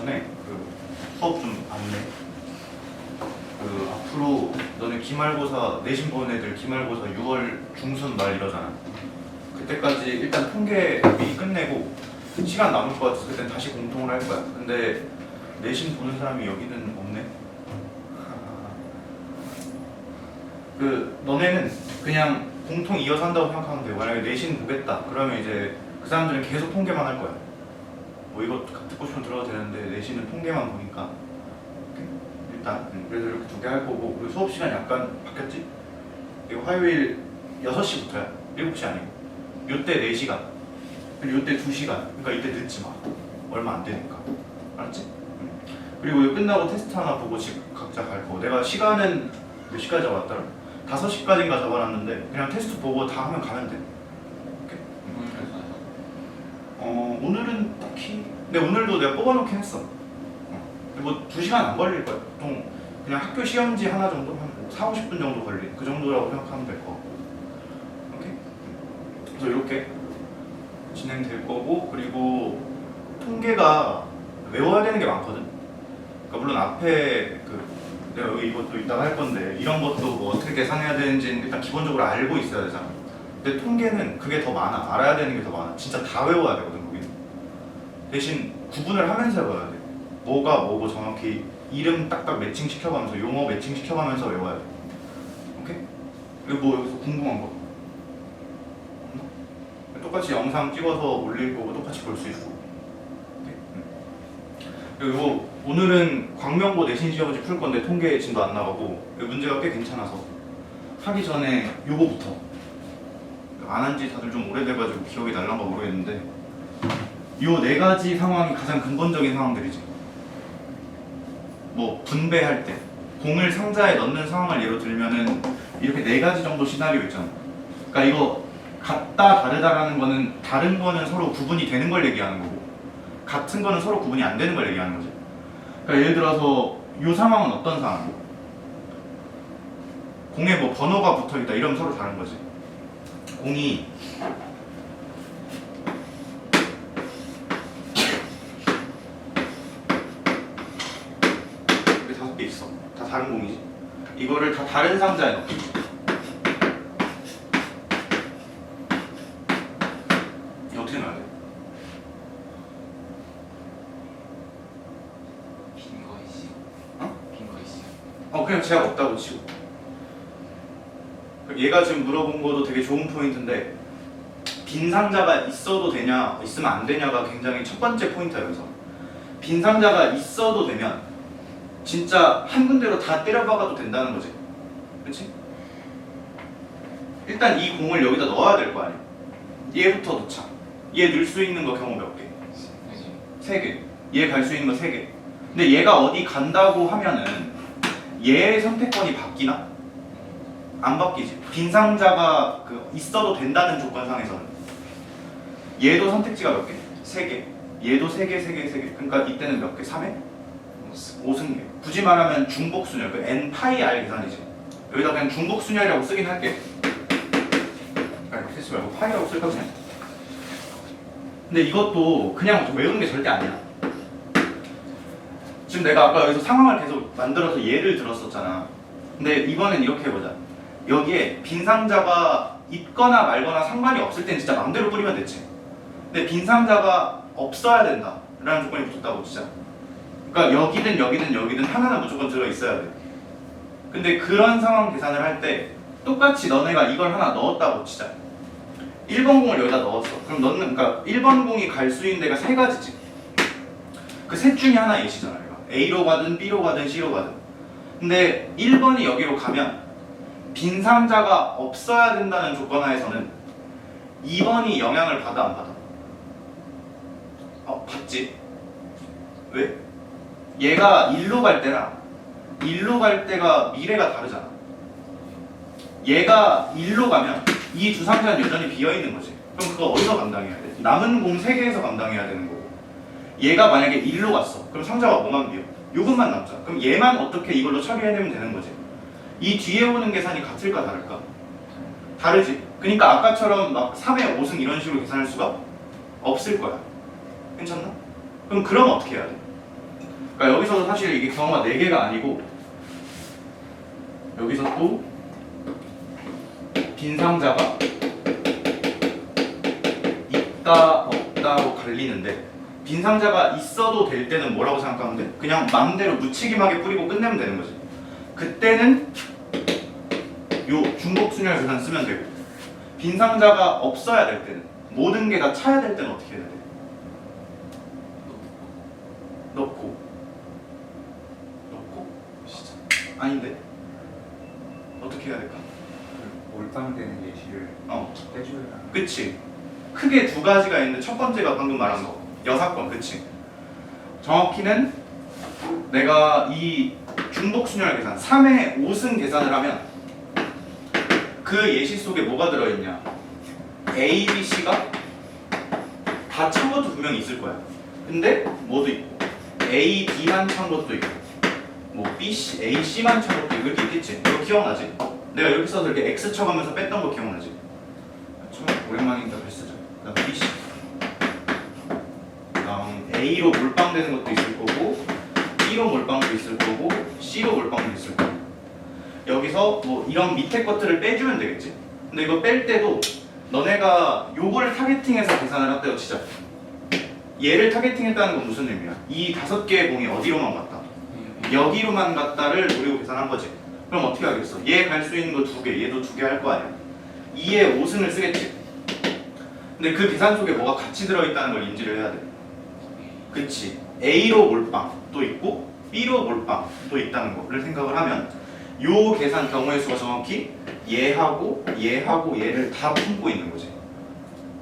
전에 그 수업 좀 안내. 그 앞으로 너네 기말고사 내신 보는 애들 기말고사 6월 중순 말 이러잖아. 그때까지 일단 통계 미리 끝내고 시간 남을 것 같아서 그땐 다시 공통을 할 거야. 근데 내신 보는 사람이 여기는 없네. 그 너네는 그냥 공통 이어서 한다고 생각하면 돼. 만약에 내신 보겠다 그러면 이제 그 사람들은 계속 통계만 할 거야. 뭐 이거 듣고 싶으면 들어도 되는데 내신은 통계만 보니까 일단 그래서 이렇게 2개 할 거고. 그리고 수업 시간 약간 바뀌었지? 이거 화요일 6시부터야. 7시 아니고 요때 4시간 그리고 요때 2시간. 그러니까 이때 늦지 마. 얼마 안 되니까. 알았지? 그리고 이거 끝나고 테스트 하나 보고 집 각자 갈 거. 내가 시간은 몇 시까지 잡았더라? 5시까지인가 잡아놨는데 그냥 테스트 보고 다 하면 가면 돼. 오늘은 딱히 근데 오늘도 내가 뽑아놓긴 했어. 뭐 2시간 안 걸릴 거야. 보통 그냥 학교 시험지 하나 정도 한 40-50분 정도 걸린 그 정도라고 생각하면 될 거 같고. 오케이? 그래서 이렇게 진행될 거고. 그리고 통계가 외워야 되는 게 많거든. 그러니까 물론 앞에 내가 여기 이것도 이따가 할 건데 이런 것도 뭐 어떻게 계산해야 되는지는 일단 기본적으로 알고 있어야 되잖아. 근데 통계는 그게 더 많아. 알아야 되는 게 더 많아. 진짜 다 외워야 되거든 거기는. 대신 구분을 하면서 외워야 돼. 뭐가 뭐고 정확히 이름 딱딱 매칭 시켜가면서 용어 매칭 시켜가면서 외워야 돼. 오케이? 그리고 뭐 여기서 궁금한 거? 똑같이 영상 찍어서 올릴 거고 똑같이 볼 수 있고. 오케이? 그리고 오늘은 광명고 내신 시험지 풀 건데 통계 진도 안 나가고 문제가 꽤 괜찮아서 하기 전에 요거부터 안 한 지 다들 좀 오래돼가지고 기억이 날란가 모르겠는데 요 4가지 상황이 가장 근본적인 상황들이지. 뭐 분배할 때 공을 상자에 넣는 상황을 예로 들면은 이렇게 4가지 정도 시나리오 있잖아. 그러니까 이거 같다 다르다라는 거는 다른 거는 서로 구분이 되는 걸 얘기하는 거고 같은 거는 서로 구분이 안 되는 걸 얘기하는 거지. 그러니까 예를 들어서 이 상황은 어떤 상황이고 공에 뭐 번호가 붙어있다 이러면 서로 다른 거지. 공이 여기 5개 있어. 다 다른 공이지. 이거를 다 다른 상자에 넣고 이거 어떻게 넣어야 돼? 그냥 제약 없다고 치고. 얘가 지금 물어본 것도 되게 좋은 포인트인데 빈 상자가 있어도 되냐 있으면 안 되냐가 굉장히 첫 번째 포인트야. 여기서 빈 상자가 있어도 되면 진짜 한 군데로 다 때려박아도 된다는 거지. 그렇지? 일단 이 공을 여기다 넣어야 될 거 아니야. 얘부터 넣자. 얘 넣을 수 있는 거 경우 몇 개? 3개. 얘 갈 수 있는 거 3개. 근데 얘가 어디 간다고 하면은 얘의 선택권이 바뀌나? 안 바뀌지. 빈 상자가 있어도 된다는 조건상에서는 얘도 선택지가 몇 개? 3개. 얘도 3개, 3개, 3개. 그러니까 이때는 몇 개? 3회? 5승계. 굳이 말하면 중복순열, n 파이 r 계산이지. 여기다 그냥 중복순열이라고 쓰긴 할게. 쓰지 말고 파이라고 쓸까 그냥. 근데 이것도 그냥 외우는 게 절대 아니야. 지금 내가 아까 여기서 상황을 계속 만들어서 예를 들었었잖아. 근데 이번엔 이렇게 해보자. 여기에 빈 상자가 있거나 말거나 상관이 없을 땐 진짜 맘대로 뿌리면 됐지. 근데 빈 상자가 없어야 된다 라는 조건이 붙었다고 진짜. 그러니까 여기든 여기든 여기든 하나는 무조건 들어있어야 돼. 근데 그런 상황 계산을 할 때 똑같이 너네가 이걸 하나 넣었다고 치자. 1번 공을 여기다 넣었어. 그럼 너는 그러니까 1번 공이 갈 수 있는 데가 3가지지. 그 셋 중에 하나 A시잖아. A로 가든 B로 가든 C로 가든. 근데 1번이 여기로 가면 빈 상자가 없어야 된다는 조건 하에서는 2번이 영향을 받아 안 받아? 받지. 왜? 얘가 1로 갈 때랑 1로 갈 때가 미래가 다르잖아. 얘가 1로 가면 이 두 상자는 여전히 비어있는 거지. 그럼 그거 어디서 감당해야 돼? 남은 공 3개에서 감당해야 되는 거고. 얘가 만약에 1로 갔어. 그럼 상자가 뭐만 비어? 요것만 남자. 그럼 얘만 어떻게 이걸로 처리해내면 되는 거지. 이 뒤에 오는 계산이 같을까 다를까? 다르지. 그러니까 아까처럼 막 3회 5승 이런 식으로 계산할 수가 없을 거야. 괜찮나? 그럼 어떻게 해야 돼? 그러니까 여기서도 사실 이게 경우가 4개가 아니고 여기서 또 빈 상자가 있다 없다로 갈리는데 빈 상자가 있어도 될 때는 뭐라고 생각하면 돼? 그냥 마음대로 무책임하게 뿌리고 끝내면 되는 거지. 그때는 요 중복순열 계산 쓰면 되고 빈 상자가 없어야 될 때는 모든 게 다 차야 될 때는 어떻게 해야 돼? 넣고 시작. 아닌데 어떻게 해야 될까? 몰빵되는 예시를 떼줘야 하나? 그치. 크게 2가지가 있는데 첫 번째가 방금 말한 거 여사건. 그치. 정확히는 내가 이 중복순열 계산 3의 5승 계산을 하면 그 예시 속에 뭐가 들어있냐, A, B, C가 다 찬 것도 분명히 있을 거야. 근데 뭐도 있고 A, B만 찬 것도 있고 뭐 B, C, A, C만 찬 것도 있고 이렇게 있겠지. 이거 기억나지? 내가 이렇게 써서 이렇게 X 쳐가면서 뺐던 거 기억나지? 오랜만이니까 다시 쓰자. 그 다음 B, C, 그 다음 A로 몰빵되는 것도 있을 거고 B로 몰빵도 있을 거고 C로 몰빵도 있을 거고 여기서 뭐 이런 밑에 것들을 빼주면 되겠지. 근데 이거 뺄 때도 너네가 요거를 타겟팅해서 계산을 한다고 치자. 얘를 타겟팅했다는 건 무슨 의미야? 이 5개의 공이 어디로만 갔다? 여기로만 갔다를 노리고 계산한 거지. 그럼 어떻게 하겠어? 얘 갈 수 있는 거 2개, 얘도 2개 할 거 아니야. 2에 5승을 쓰겠지. 근데 그 계산 속에 뭐가 같이 들어있다는 걸 인지를 해야 돼. 그치. A로 몰빵도 있고 B로 몰빵도 있다는 거를 생각을 하면 요 계산 경우의 수가 정확히 얘하고 얘하고 얘를 다 품고 있는 거지.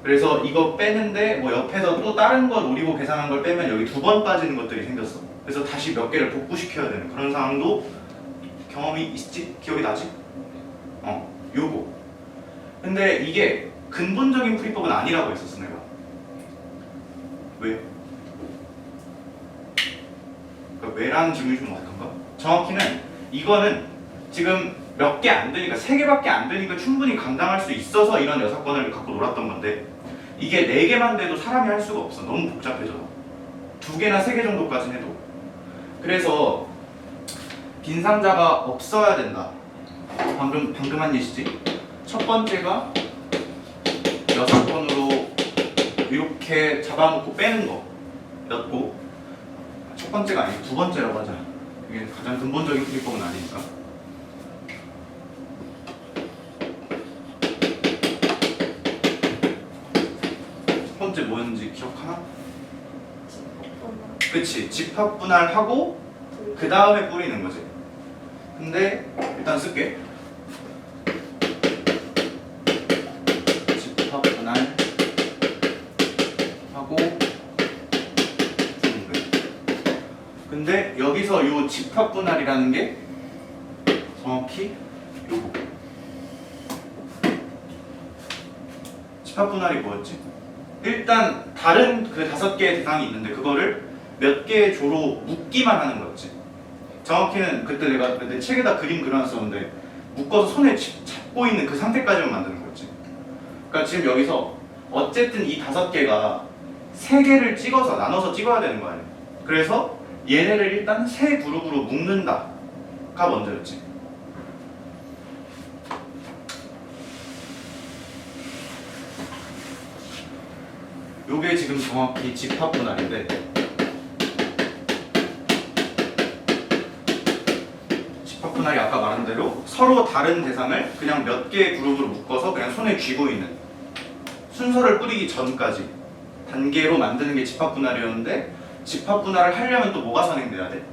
그래서 이거 빼는데 뭐 옆에서 또 다른 거 노리고 계산한 걸 빼면 여기 2번 빠지는 것들이 생겼어. 그래서 다시 몇 개를 복구시켜야 되는 그런 상황도 경험이 있지? 기억이 나지? 요거. 근데 이게 근본적인 풀이법은 아니라고 했었어 내가. 왜? 그러니까 왜라는 질문이 좀 어색한가? 정확히는 이거는 지금 몇 개 안 되니까 3개밖에 안 되니까 충분히 감당할 수 있어서 이런 6건을 갖고 놀았던 건데 이게 4개만 돼도 사람이 할 수가 없어. 너무 복잡해져. 2개나 3개 정도까지는 해도. 그래서 빈 상자가 없어야 된다. 방금 한 예시지. 첫 번째가 6건으로 이렇게 잡아놓고 빼는 거였고 첫 번째가 아니고 2번째라고 하자. 이게 가장 근본적인 풀이법은 아니니까. 첫 번째 뭐였는지 기억하나? 그치. 집합분할하고 그 다음에 뿌리는 거지. 근데 일단 쓸게. 집합분할하고 근데 여기서 요 집합분할이라는 게 정확히 요거. 집합분할이 뭐였지? 일단 다른 그 5개의 대상이 있는데 그거를 몇 개의 조로 묶기만 하는 거였지. 정확히는 그때 내가 내 책에다 그림 그려놨었는데 묶어서 손에 잡고 있는 그 상태까지만 만드는 거였지. 그러니까 지금 여기서 어쨌든 이 5개가 3개를 찍어서 나눠서 찍어야 되는 거 아니야. 그래서 얘네를 일단 3그룹으로 묶는다가 먼저였지. 요게 지금 정확히 집합분할인데 집합분할이 아까 말한 대로 서로 다른 대상을 그냥 몇 개의 그룹으로 묶어서 그냥 손에 쥐고 있는 순서를 뿌리기 전까지 단계로 만드는 게 집합분할이었는데 집합분할을 하려면 또 뭐가 선행돼야 돼?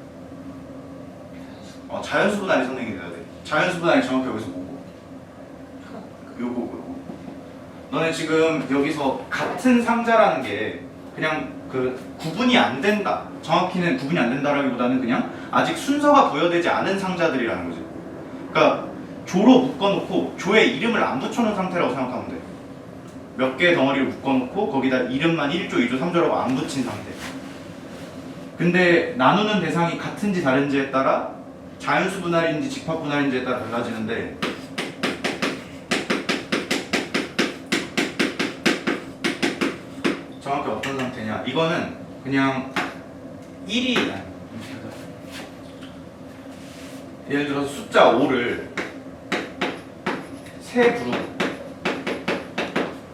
자연수분할이 선행이 돼야 돼. 자연수분할이 정확히 여기서 뭐고? 요거. 너네 지금 여기서 같은 상자라는 게 그냥 그 구분이 안 된다. 정확히는 구분이 안 된다라기보다는 그냥 아직 순서가 부여되지 않은 상자들이라는 거지. 그러니까 조로 묶어놓고 조에 이름을 안 붙여놓은 상태라고 생각하면 돼. 몇 개의 덩어리를 묶어놓고 거기다 이름만 1조, 2조, 3조라고 안 붙인 상태. 근데 나누는 대상이 같은지 다른지에 따라 자연수 분할인지 집합 분할인지에 따라 달라지는데 정확히 어떤 상태냐? 이거는 그냥 1이 예를 들어서 숫자 5를 세 그룹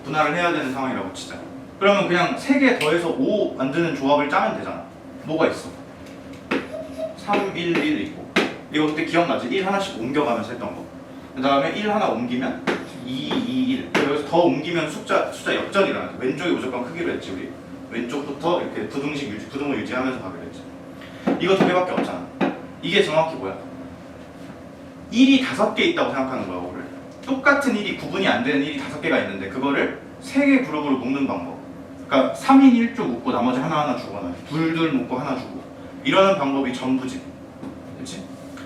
분할을 해야 되는 상황이라고 치자. 그러면 그냥 3개 더해서 5 만드는 조합을 짜면 되잖아. 뭐가 있어? 3, 1, 1 있고, 이거 그때 기억나지? 1 하나씩 옮겨가면서 했던 거. 그 다음에 1 하나 옮기면 2, 2, 1. 여기서 더 옮기면 숫자 역전이 일어나. 왼쪽이 무조건 크기로 했지 우리. 왼쪽부터 이렇게 부등을 유지하면서 가기로 했지. 이거 2개밖에 없잖아. 이게 정확히 뭐야? 1이 5개 있다고 생각하는 거야, 5를. 똑같은 1이 구분이 안 되는 1이 5개가 있는데 그거를 3개 그룹으로 묶는 방법. 그러니까 3인 1조 묶고 나머지 하나하나 주거나 둘둘 묶고 하나 주고 이러는 방법이 전부지. 그렇지?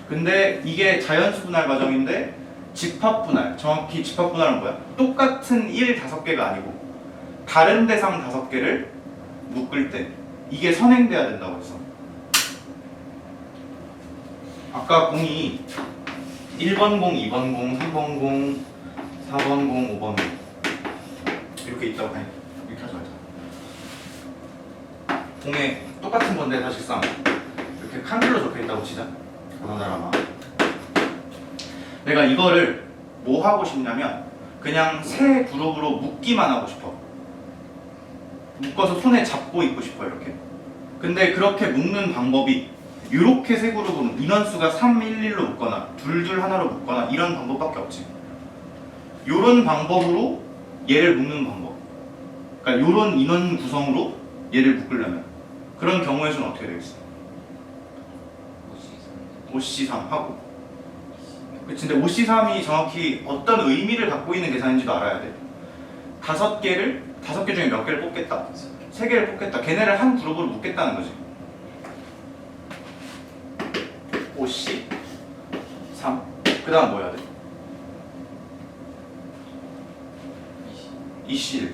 근데 이게 자연수 분할 과정인데 집합 분할, 정확히 집합 분할은 뭐야? 똑같은 1 5개가 아니고 다른 대상 5개를 묶을 때 이게 선행돼야 된다고 했어. 아까 공이 1번 공, 2번 공, 3번 공, 4번 공, 5번 공 이렇게 있다고 해. 이렇게 하지 말자. 공에 똑같은 건데 사실상 이렇게 칸줄로 적혀 있다고 치자. 그러나 내가 이거를 뭐 하고 싶냐면 그냥 세 그룹으로 묶기만 하고 싶어. 묶어서 손에 잡고 있고 싶어 이렇게. 근데 그렇게 묶는 방법이 이렇게 세 그룹으로 인원수가 3, 1, 1로 묶거나 둘둘 하나로 묶거나 이런 방법밖에 없지. 요런 방법으로 얘를 묶는 방법. 그러니까 요런 인원 구성으로 얘를 묶으려면 그런 경우의 수는 어떻게 되겠어? 5C3 하고. 그치, 근데 5C3이 정확히 어떤 의미를 갖고 있는 계산인지도 알아야 돼. 5개 중에 몇 개를 뽑겠다? 3개를 뽑겠다. 걔네를 한 그룹으로 묶겠다는 거지. 5C 3. 그 다음 뭐 해야 돼? 2C1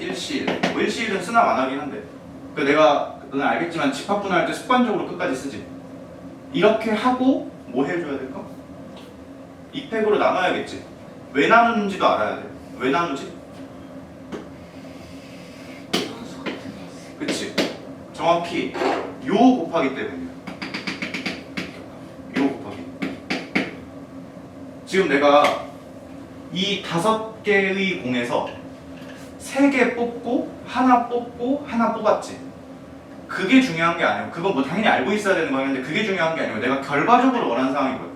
1C1 뭐 1C1은 쓰나 마나긴 한데 너는 알겠지만 집합분할할 때 습관적으로 끝까지 쓰지. 이렇게 하고 뭐 해줘야 될까? 2팩으로 나눠야겠지. 왜 나누는지도 알아야 돼. 왜 나누지? 그치. 정확히 요 곱하기 때문이야. 요 곱하기. 지금 내가 이 5개의 공에서 3개 뽑고 하나 뽑고 하나 뽑았지. 그게 중요한 게 아니고 그건 뭐 당연히 알고 있어야 되는 거였는데 그게 중요한 게 아니고 내가 결과적으로 원하는 상황인 거야.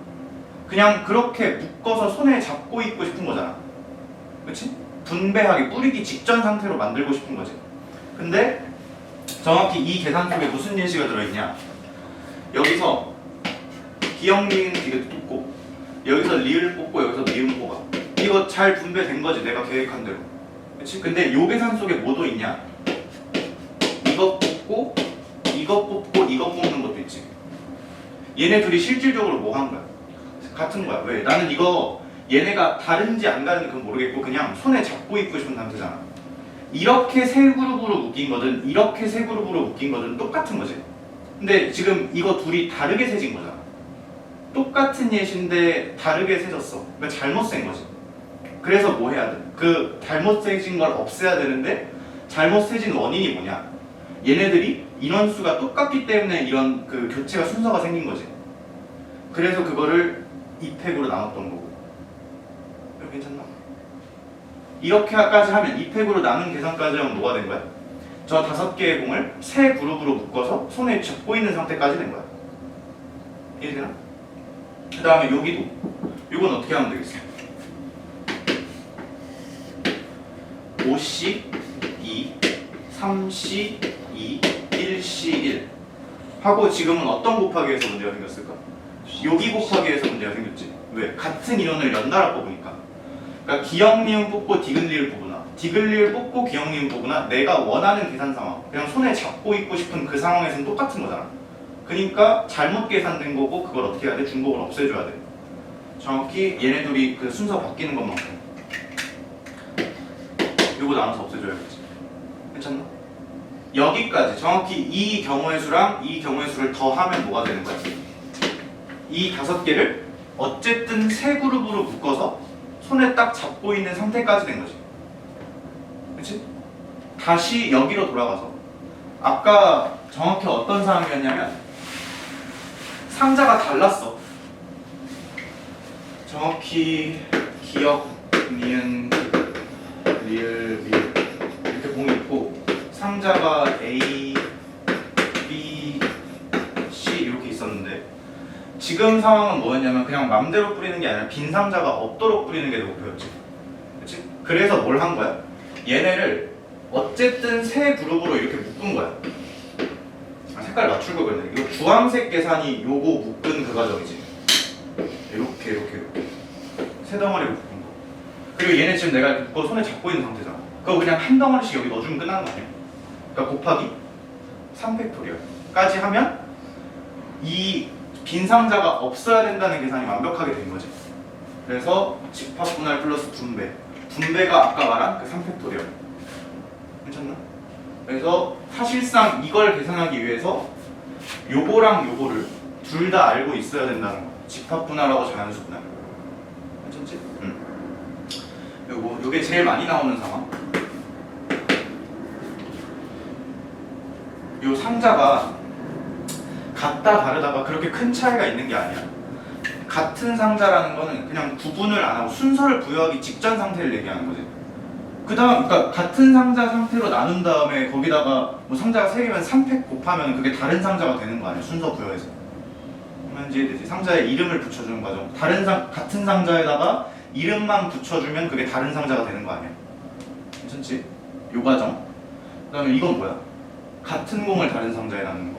그냥 그렇게 묶어서 손에 잡고 있고 싶은 거잖아. 그치? 분배하기, 뿌리기 직전 상태로 만들고 싶은 거지. 근데 정확히 이 계산 속에 무슨 예시가 들어있냐? 여기서 기역, 니은, 디귿 뽑고 여기서 리을 뽑고 여기서 미음 뽑아. 이거 잘 분배된 거지, 내가 계획한 대로. 그치? 근데 요 계산 속에 뭐도 있냐? 이거 뽑고 이거 뽑고 이거 뽑는 것도 있지. 얘네 둘이 실질적으로 뭐 한 거야? 같은 거야. 왜? 나는 이거 얘네가 다른지 안 다른지 그건 모르겠고 그냥 손에 잡고 있고 싶은 상태잖아. 이렇게 세 그룹으로 묶인 거든 이렇게 세 그룹으로 묶인 거든 똑같은 거지. 근데 지금 이거 둘이 다르게 세진 거잖아. 똑같은 예시인데 다르게 세졌어. 그러니까 잘못 센 거지. 그래서 뭐 해야 돼? 그 잘못 세진 걸 없애야 되는데 잘못 세진 원인이 뭐냐? 얘네들이 인원수가 똑같기 때문에 이런 그 교체가 순서가 생긴 거지. 그래서 그거를 2팩으로 나눴던 거고. 이거 괜찮나? 이렇게까지 하면 2팩으로 나눈 계산까지 하면 뭐가 된 거야? 저 5개의 공을 세 그룹으로 묶어서 손에 잡고 있는 상태까지 된 거야. 이해되나? 그 다음에 여기도 이건 어떻게 하면 되겠어? 5C 2 3C 2 1C 1 하고 지금은 어떤 곱하기에서 문제가 생겼을까? 여기 곱하기에서 문제가 생겼지. 왜? 같은 인원을 연달아 뽑으니까. 그러니까 기역, 니은 뽑고 디귿, 리을 뽑으나 디귿, 리을 뽑고 기역, 니은 뽑으나 내가 원하는 계산 상황 그냥 손에 잡고 있고 싶은 그 상황에서는 똑같은 거잖아. 그러니까 잘못 계산된 거고 그걸 어떻게 해야 돼? 중복을 없애줘야 돼. 정확히 얘네 둘이 그 순서 바뀌는 것만큼 요거 나눠서 없애줘야겠지. 괜찮나? 여기까지 정확히 이 경우의 수랑 이 경우의 수를 더하면 뭐가 되는 거야? 이 5개를 어쨌든 세 그룹으로 묶어서 손에 딱 잡고 있는 상태까지 된 거지. 그치? 다시 여기로 돌아가서 아까 정확히 어떤 상황이었냐면 상자가 달랐어. 정확히 기억, 니은, 리을, 미을 이렇게 공이 있고 상자가 A, B, C 이렇게 있었는데 지금 상황은 뭐였냐면 그냥 맘대로 뿌리는 게 아니라 빈 상자가 없도록 뿌리는 게 목표였지. 그치? 그래서 뭘 한 거야? 얘네를 어쨌든 세 그룹으로 이렇게 묶은 거야. 색깔 맞출 거 그랬네. 이거 주황색 계산이 요거 묶은 그 과정이지. 이렇게 세 덩어리로 묶은 거. 그리고 얘네 지금 내가 그거 손에 잡고 있는 상태잖아. 그거 그냥 한 덩어리씩 여기 넣어주면 끝나는 거 아니야? 그러니까 곱하기 3팩토리얼까지 하면 이 빈 상자가 없어야 된다는 계산이 완벽하게 된 거지. 그래서 집합분할 플러스 분배. 분배가 아까 말한 그 3팩토리얼. 괜찮나? 그래서 사실상 이걸 계산하기 위해서 요거랑 요거를 둘 다 알고 있어야 된다는 거. 집합분할하고 자연수 분할. 괜찮지? 요게 제일 많이 나오는 상황. 요 상자가 같다 다르다가 그렇게 큰 차이가 있는 게 아니야. 같은 상자라는 거는 그냥 구분을 안 하고 순서를 부여하기 직전 상태를 얘기하는 거지. 그러니까 같은 상자 상태로 나눈 다음에 거기다가 뭐 상자가 3개면 3팩 곱하면 그게 다른 상자가 되는 거 아니야? 순서 부여해서. 그러면 이제 상자에 이름을 붙여주는 과정. 같은 상자에다가 이름만 붙여주면 그게 다른 상자가 되는 거 아니야? 괜찮지? 요 과정. 그 다음에 이건 뭐야? 같은 공을 다른 상자에 놔는 거.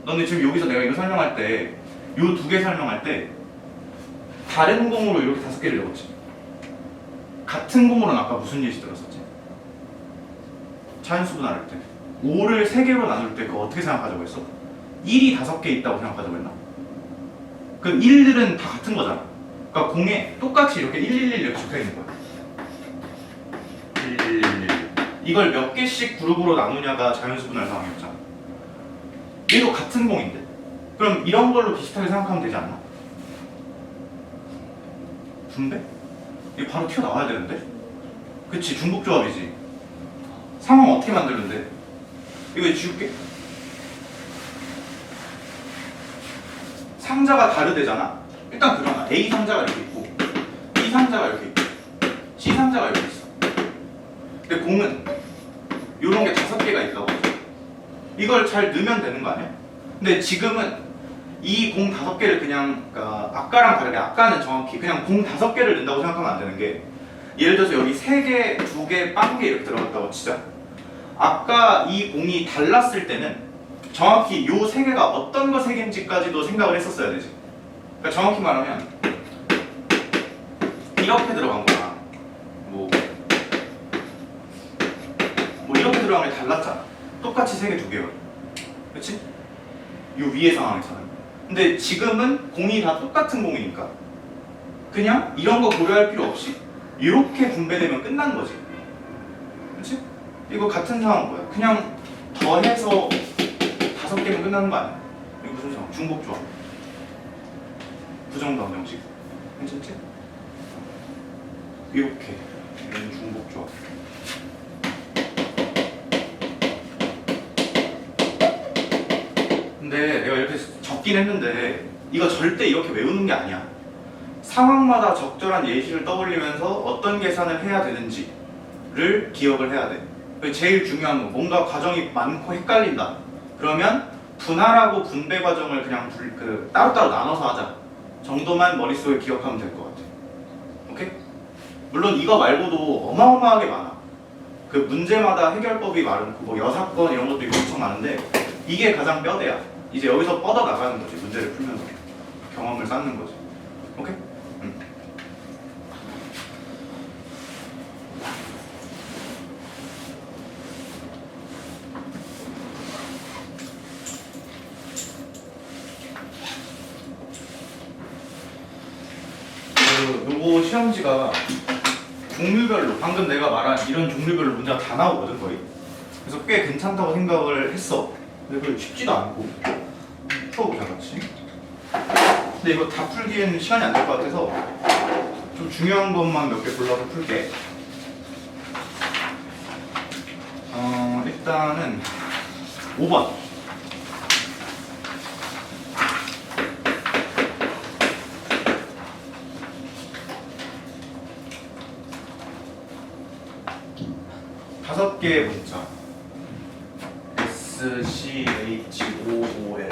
너네 지금 여기서 내가 이거 설명할 때 요 두 개 설명할 때 다른 공으로 이렇게 5개를 적었지. 같은 공으로는 아까 무슨 예시 들었었지? 자연수 분할할 때 5를 3개로 나눌 때 그거 어떻게 생각하자고 했어? 1이 5개 있다고 생각하자고 했나? 그 1들은 다 같은 거잖아. 그러니까 공에 똑같이 이렇게 111 이렇게 적혀 있는 거야. 111. 이걸 몇 개씩 그룹으로 나누냐가 자연수 분할 상황이었잖아. 얘도 같은 공인데. 그럼 이런 걸로 비슷하게 생각하면 되지 않나? 분배? 이게 바로 튀어나와야 되는데? 그치, 중복조합이지. 상황 어떻게 만드는데? 이거 지울게. 상자가 다르대잖아? 일단 그러나 A 상자가 이렇게 있고 B 상자가 이렇게 있고 C 상자가 이렇게 있어. 근데 공은 요런 게 5개가 있다고 하죠. 이걸 잘 넣으면 되는 거 아니야? 근데 지금은 이 공 5개를 그냥 아까랑 다르게 아까는 정확히 그냥 공 5개를 넣는다고 생각하면 안 되는 게 예를 들어서 여기 3개, 2개, 빵개 이렇게 들어갔다고 치자. 아까 이 공이 달랐을 때는 정확히 요 3개가 어떤 거 3개인지까지도 생각을 했었어야 되지. 그러니까 정확히 말하면 이렇게 들어간 거나 뭐 이렇게 들어간 게 달랐잖아. 똑같이 3개, 2개요. 그치? 요 위의 상황에서는. 근데 지금은 공이 다 똑같은 공이니까 그냥 이런 거 고려할 필요 없이 이렇게 분배되면 끝난 거지. 그치? 이거 같은 상황 뭐야? 그냥 더해서 5개면 끝나는 거 아니야? 이거 무슨 상황? 중복조합. 부정방정식. 괜찮지? 이렇게 이런 중복조합. 근데 내가 이렇게 적긴 했는데 이거 절대 이렇게 외우는 게 아니야. 상황마다 적절한 예시를 떠올리면서 어떤 계산을 해야 되는지를 기억을 해야 돼. 제일 중요한 건 뭔가 과정이 많고 헷갈린다. 그러면 분할하고 분배 과정을 그냥 따로따로 나눠서 하자 정도만 머릿속에 기억하면 될 것 같아. 오케이? 물론 이거 말고도 어마어마하게 많아. 그 문제마다 해결법이 많고 뭐 여사건 이런 것도 있고 엄청 많은데 이게 가장 뼈대야. 이제 여기서 뻗어 나가는 거지. 문제를 풀면서 경험을 쌓는 거지. 오케이? 요거 시험지가 종류별로 방금 내가 말한 이런 종류별로 문제가 다 나오거든 거의. 그래서 꽤 괜찮다고 생각을 했어. 근데 그게 쉽지도 않고 풀어보자 같이. 근데 이거 다 풀기에는 시간이 안 될 것 같아서 좀 중요한 것만 몇 개 골라서 풀게. 일단은 5번 5개의 문자 S, C, H, O, O, L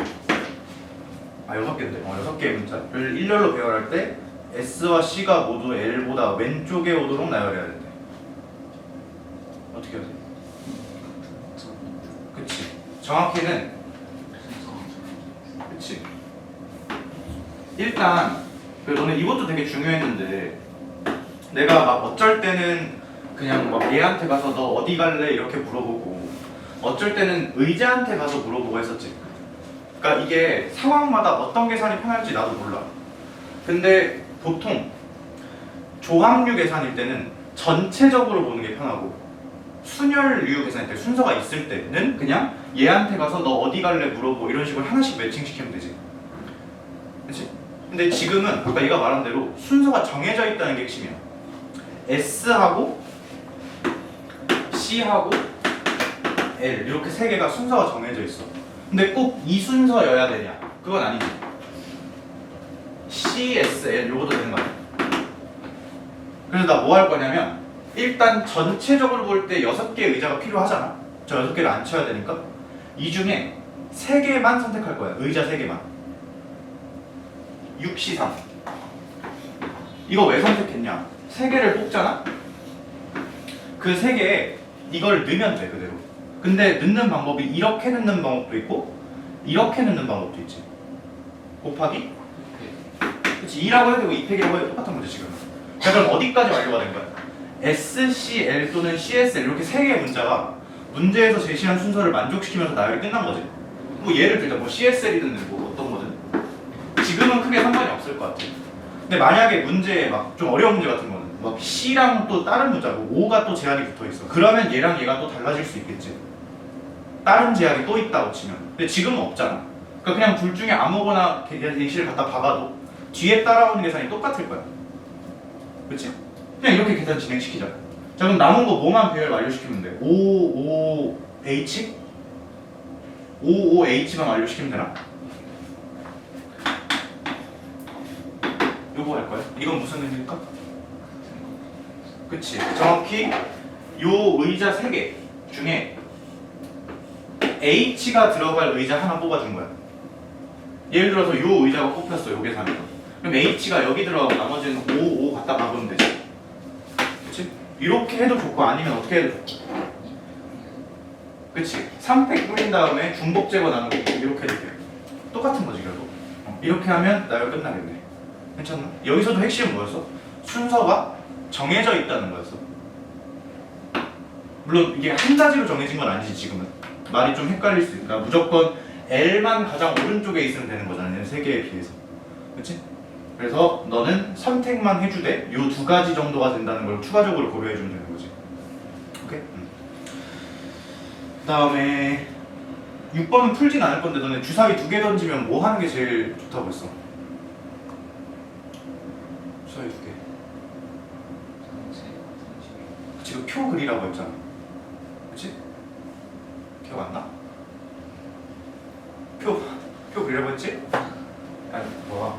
6개인데 6개의 문자를 일렬로 배열할 때 S와 C가 모두 L보다 왼쪽에 오도록 나열해야 된대. 어떻게 해야 돼? 그치. 정확히는 그치. 일단 너네 이것도 되게 중요했는데 내가 막 어쩔 때는 그냥 막 얘한테 가서 너 어디 갈래 이렇게 물어보고 어쩔 때는 의자한테 가서 물어보고 했었지. 그러니까 이게 상황마다 어떤 계산이 편할지 나도 몰라. 근데 보통 조합류 계산일 때는 전체적으로 보는 게 편하고 순열류 계산일 때 순서가 있을 때는 그냥 얘한테 가서 너 어디 갈래 물어보고 이런 식으로 하나씩 매칭시키면 되지. 그치? 근데 지금은 아까 얘가 말한 대로 순서가 정해져 있다는 게 핵심이야. S하고 C하고 L 이렇게 세 개가 순서가 정해져 있어. 근데 꼭 이 순서여야 되냐? 그건 아니지. C, S, L 요것도 되는 거 아니야? 그래서 나 뭐 할 거냐면 일단 전체적으로 볼 때 6개의 의자가 필요하잖아. 저 6개를 안 쳐야 되니까 이 중에 3개만 선택할 거야. 의자 3개만 6C3 이거 왜 선택했냐? 3개를 뽑잖아? 그 3개에 이걸 넣으면 돼 그대로. 근데 넣는 방법이 이렇게 넣는 방법도 있고 이렇게 넣는 방법도 있지. 곱하기 그치 2라고 해도 되고 2팩이라고 해도 똑같은 거지 지금. 자 그럼 어디까지 완료가 된 거야? S, C, L 또는 CSL 이렇게 3개의 문자가 문제에서 제시한 순서를 만족시키면서 나열이 끝난 거지. 뭐 예를 들자 뭐 CSL이든 뭐 어떤 거든 지금은 크게 상관이 없을 것 같아. 근데 만약에 문제에 막 좀 어려운 문제 같은 거는 막 C랑 또 다른 문자고 O가 또 제한이 붙어 있어. 그러면 얘랑 얘가 또 달라질 수 있겠지. 다른 제한이 또 있다고 치면. 근데 지금은 없잖아. 그러니까 그냥 둘 중에 아무거나 예시를 갖다 박아도 뒤에 따라오는 계산이 똑같을 거야. 그치? 그냥 이렇게 계산 진행시키자. 자 그럼 남은 거 뭐만 배열 완료시키면 돼? OOH? OOH만 완료시키면 되나? 요거 할 거야? 이건 무슨 의미일까? 그치? 정확히 요 의자 3개 중에 H가 들어갈 의자 하나 뽑아준 거야. 예를 들어서 요 의자가 뽑혔어. 요 계산으로. 그럼 H가 여기 들어가고 나머지는 5, 5 갖다 박으면 되지. 그치? 이렇게 해도 좋고 아니면 어떻게 해도 좋고. 그치? 3팩 뿌린 다음에 중복 제거 나누고 이렇게 해도 돼. 똑같은 거지 결국. 이렇게 하면 나열 끝나겠네. 괜찮나? 여기서도 핵심은 뭐였어? 순서가 정해져 있다는 거였어. 물론 이게 한 가지로 정해진 건 아니지 지금은. 말이 좀 헷갈릴 수 있으니까 무조건 L만 가장 오른쪽에 있으면 되는 거잖아요. 3개에 비해서. 그치? 그래서 너는 선택만 해주되 요 2가지 정도가 된다는 걸 추가적으로 고려해주면 되는 거지. 오케이? 그 다음에 6번은 풀진 않을 건데 너네 주사위 2개 던지면 뭐 하는 게 제일 좋다고 했어? 주사위 2개. 그치? 그 표 그리라고 했잖아. 그치? 기억 안 나? 표 그리라고 했지? 아니 뭐야?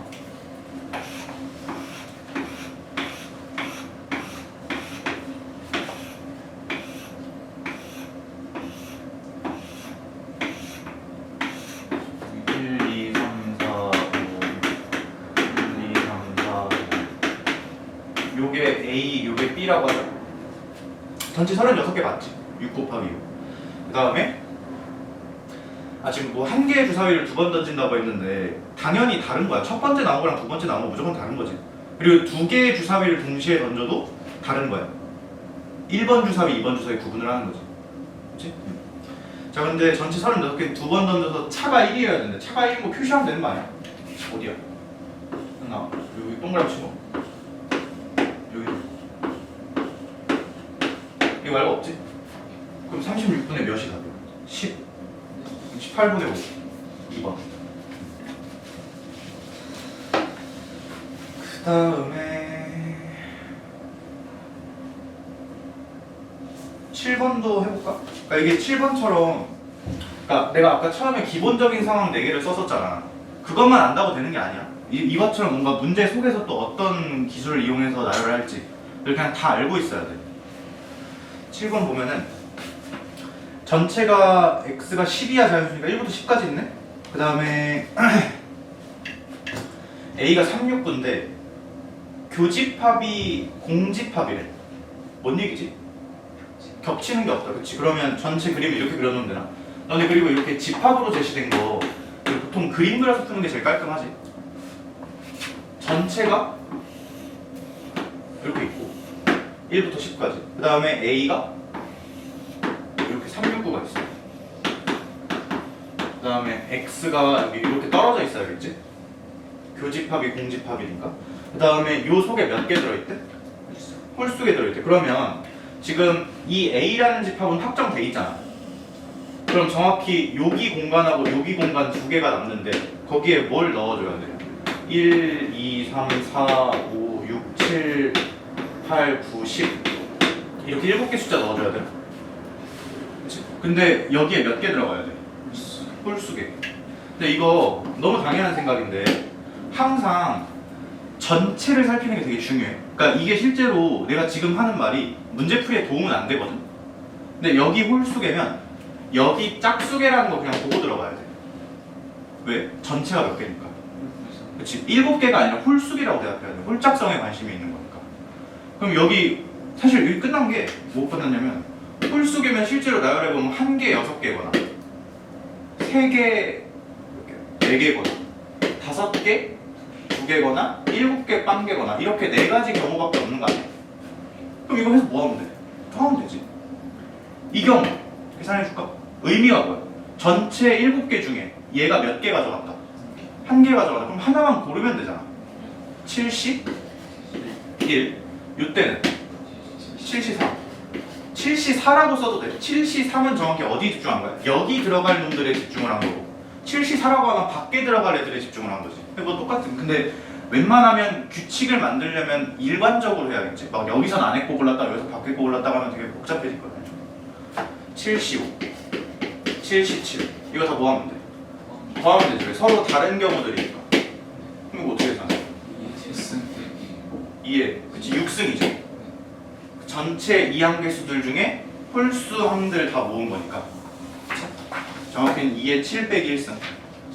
요게 A, 요게 B라고 하자. 전체 36개 맞지? 6 곱하기 6. 그 다음에 지금 뭐 한 개의 주사위를 2번 던진다고 했는데 당연히 다른 거야. 첫 번째 나온 거랑 두 번째 나온 거 무조건 다른 거지. 그리고 2개의 주사위를 동시에 던져도 다른 거야. 1번 주사위, 2번 주사위 구분을 하는 거지. 그치? 자 근데 전체 36개 2번 던져서 차가 1이어야 되는데 차가 1인 거 표시하면 되는 거 아니야? 어디야? 하나, 여기 동그라미 치고 여기 말고 없지? 그럼 36분의 몇이 답이야? 10 18분의 5 2번. 그 다음에 7번도 해볼까? 그러니까 이게 7번처럼 그러니까 내가 아까 처음에 기본적인 상황 4개를 썼었잖아. 그것만 안다고 되는 게 아니야. 이것처럼 뭔가 문제 속에서 또 어떤 기술을 이용해서 나열을 할지 그냥 다 알고 있어야 돼. 7번 보면은 전체가 x가 10이야 자연수니까 1부터 10까지 있네. 그 다음에 a가 369인데 교집합이 공집합이래. 뭔 얘기지? 겹치는 게 없다. 그치? 그러면 전체 그림을 이렇게 그려놓으면 되나? 너네 그리고 이렇게 집합으로 제시된 거 보통 그림 그려서 푸는 게 제일 깔끔하지? 전체가 이렇게 있고 1부터 10까지. 그 다음에 a가 이렇게 369가 있어. 그 다음에 x가 여기 이렇게 떨어져 있어야겠지? 교집합이 공집합이니까. 그 다음에 요 속에 몇 개 들어있대? 홀수개 들어있대. 그러면 지금 이 a라는 집합은 확정돼 있잖아. 그럼 정확히 여기 공간하고 여기 공간 두 개가 남는데 거기에 뭘 넣어줘야 돼? 1, 2, 3, 4, 5, 6, 7, 8, 9, 10 이렇게 7개 숫자 넣어줘야 돼. 그치? 근데 여기에 몇 개 들어가야 돼? 홀수개. 근데 이거 너무 당연한 생각인데 항상 전체를 살피는 게 되게 중요해. 그러니까 이게 실제로 내가 지금 하는 말이 문제풀이에 도움은 안 되거든. 근데 여기 홀수개면 여기 짝수개라는 거 그냥 보고 들어가야 돼. 왜? 전체가 몇 개니까. 그치? 7개가 아니라 홀수개라고 대답해야 돼. 홀짝성에 관심이 있는 거니까. 그럼 여기 사실 여기 끝난 게 뭐 끝났냐면 홀수개면 실제로 나열해보면 1개, 6개거나 3개, 4개거나 5개, 2개거나 7개, 빵개거나 이렇게 4가지 경우밖에 없는 거 아니야? 그럼 이거 해서 뭐 하면 돼? 더하면 되지. 이 경우 계산해줄까? 의미가 뭐야? 전체 7개 중에 얘가 몇 개 가져갔다? 1개 가져갔다. 그럼 하나만 고르면 되잖아. 70, 1, 이때는 74. 74라고 써도 돼. 73은 정확히 어디 집중한 거야? 여기 들어갈 놈들에 집중을 한 거고 74라고 하면 밖에 들어갈 애들에 집중을 한 거지. 뭐 똑같은. 근데 웬만하면 규칙을 만들려면 일반적으로 해야겠지. 막 여기선 안에 거 골랐다가 여기서 밖에 거 골랐다가 하면 되게 복잡해지거든. 75, 77 이거 다 뭐 하면 돼? 더하면 되지. 왜? 서로 다른 경우들이니까. 그럼 이거 어떻게 계산해? 2에 그치 6승이죠. 전체 이항계수들 중에 홀수항들 다 모은 거니까. 그쵸? 정확히는 2에 7 빼기 1승.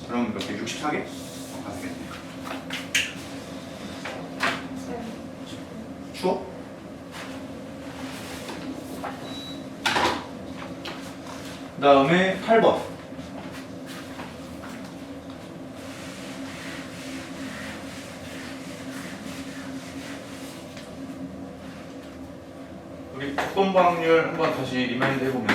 그럼 몇 개? 64개? 가겠네. 추워? 그 다음에 8번. 우리 조건부 확률 한번 다시 리마인드 해보면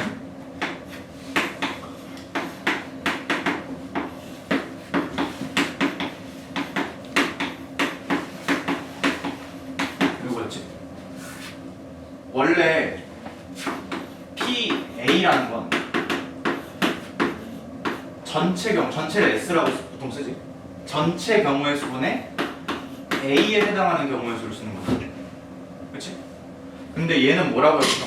이거였지? 원래 PA라는 건 전체를 S라고 보통 쓰지. 전체 경우의 수분에 A에 해당하는 경우의 수를 쓰는 거지. 그치? 근데 얘는 뭐라고 했어?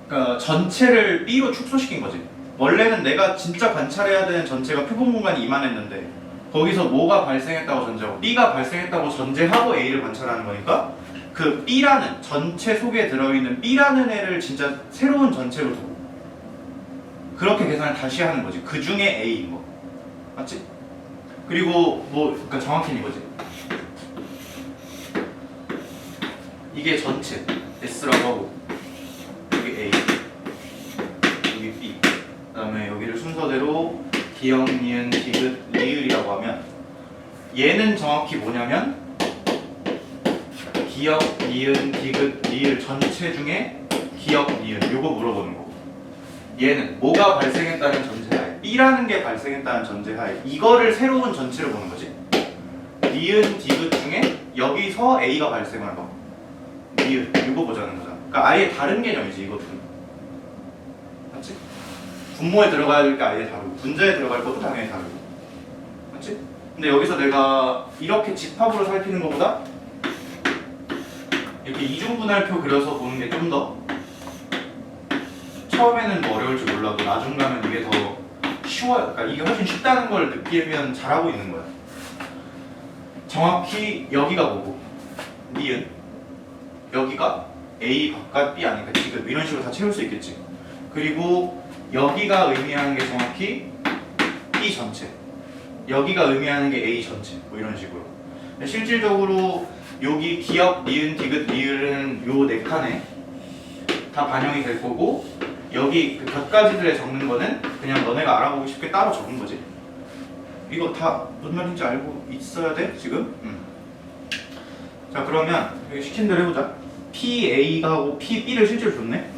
그러니까 전체를 B로 축소시킨 거지. 원래는 내가 진짜 관찰해야 되는 전체가 표본 공간이 이만했는데 거기서 뭐가 발생했다고 전제하고 B가 발생했다고 전제하고 A를 관찰하는 거니까 그 B라는 전체 속에 들어있는 B라는 애를 진짜 새로운 전체로 두고 그렇게 계산을 다시 하는 거지. 그 중에 A인 거 맞지? 그리고 뭐 그러니까 정확히는 이거지. 이게 전체 S라고 하고 여기 A 여기 B 그 다음에 여기를 순서대로 기역, 니은, 디귿, 리을이라고 하면 얘는 정확히 뭐냐면 기역, 니은, 디귿, 리을 전체 중에 기역, 니은 요거 물어보는 거고 얘는 뭐가 발생했다는 전제하에 B라는 게 발생했다는 전제하에 이거를 새로운 전체로 보는 거지. 니은, 디귿 중에 여기서 A가 발생한 거 니은 요거 보자는 거잖아. 그러니까 아예 다른 개념이지 이것도. 맞지? 분모에 들어가야 될 게 아예 다르고 분자에 들어갈 것도 당연히 다르고 맞지? 근데 여기서 내가 이렇게 집합으로 살피는 것보다 이렇게 이중분할표 그려서 보는 게 좀 더 처음에는 뭐 어려울지 몰라도 나중 가면 이게 더 쉬워요. 그러니까 이게 훨씬 쉽다는 걸 느끼면 잘하고 있는 거야. 정확히 여기가 뭐고 니은 여기가 A 바깥 B 아니까 지금 이런 식으로 다 채울 수 있겠지. 그리고 여기가 의미하는 게 정확히 B 전체, 여기가 의미하는 게 A 전체, 뭐 이런 식으로. 실질적으로 여기 기역, 니은, 디귿, 리을은 요 네 칸에 다 반영이 될 거고, 여기 그 몇 가지들에 적는 거는 그냥 너네가 알아보고 싶게 따로 적은 거지. 이거 다 무슨 말인지 알고 있어야 돼 지금? 자 그러면 여기 시킨 대로 해보자. PA가 하고 PB를 실제로 줬네.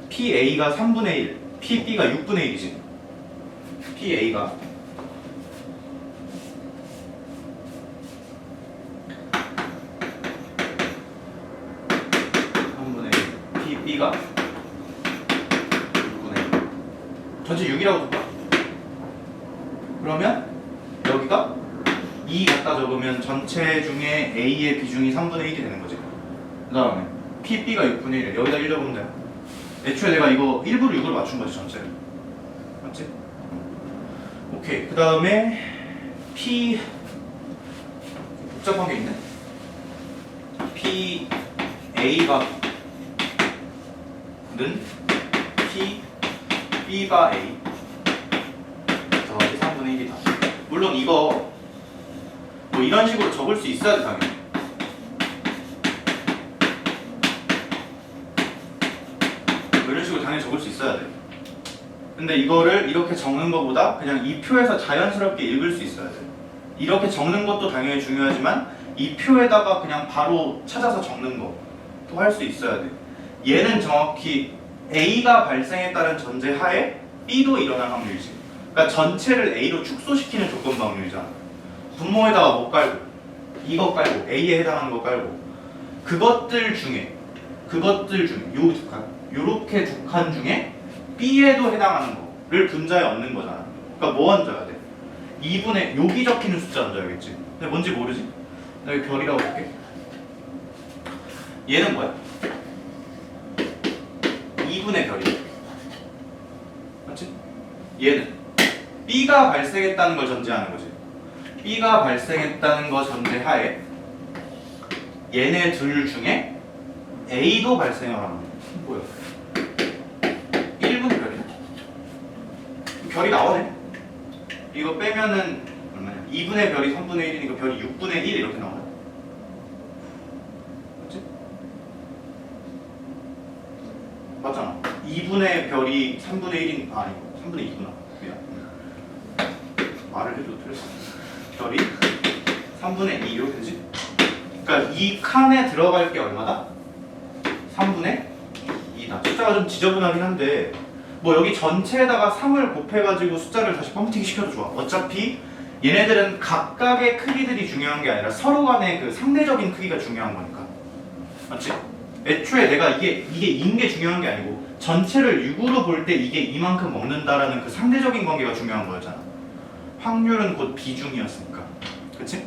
PA가 3분의 1, PB가 6분의 1이지. PA가 3분의 1, PB가 6분의 1. 전체 6이라고 줄까? 그러면 여기가 2 갖다 적으면 전체 중에 A의 비중이 3분의 1이 되는 거지. 그 다음에 PB가 6분의 1, 여기다 1 적으면 돼. 애초에 내가 이거 1부를 6으로 맞춘 거지 전체를. 맞지? 오케이. 그 다음에 P 복잡한 게 있네. PA가 는 PB가 A 더하기 3분의 1이다. 물론 이거 뭐 이런 식으로 적을 수 있어야 돼 당연히. 뭐 이런 식으로 당연히 적을 수 있어야 돼. 근데 이거를 이렇게 적는 것보다 그냥 이 표에서 자연스럽게 읽을 수 있어야 돼. 이렇게 적는 것도 당연히 중요하지만 이 표에다가 그냥 바로 찾아서 적는 것도 할 수 있어야 돼. 얘는 정확히 A가 발생했다는 전제 하에 B도 일어날 확률이지. 그러니까 전체를 A로 축소시키는 조건 확률이잖아. 분모에다가 뭐 깔고 이거 깔고 A에 해당하는 거 깔고 그것들 중에 요 두 칸, 요렇게 두 칸 중에 B에도 해당하는 거를 분자에 얻는 거잖아. 그러니까 뭐 얹어야 돼? 2분의 여기 적히는 숫자 얹어야겠지. 근데 뭔지 모르지? 나 여기 별이라고 볼게. 얘는 뭐야? 2분의 별이야. 맞지? 얘는 B가 발생했다는 걸 전제하는 거지. B가 발생했다는 거 전제하에 얘네 둘 중에 A도 발생을 하는 거야. 뭐야? 1분의 별이야. 별이 나오네. 이거 빼면은 얼마냐? 2분의 별이 3분의 1이니까 별이 6분의 1 이렇게 나오네. 맞지? 맞잖아. 2분의 별이 3분의 1이니까 아니고 3분의 2구나. 미안. 말을 해도 틀렸어. 별이 3분의 2 이렇게 되지? 그러니까 이 칸에 들어갈 게 얼마다? 3분의 2다. 숫자가 좀 지저분하긴 한데 뭐 여기 전체에다가 3을 곱해가지고 숫자를 다시 뻥튀기 시켜도 좋아. 어차피 얘네들은 각각의 크기들이 중요한 게 아니라 서로 간의 그 상대적인 크기가 중요한 거니까. 맞지? 애초에 내가 이게 2인 게 중요한 게 아니고 전체를 6으로 볼 때 이게 이만큼 먹는다라는 그 상대적인 관계가 중요한 거였잖아. 확률은 곧 비중이었으니까. 그치?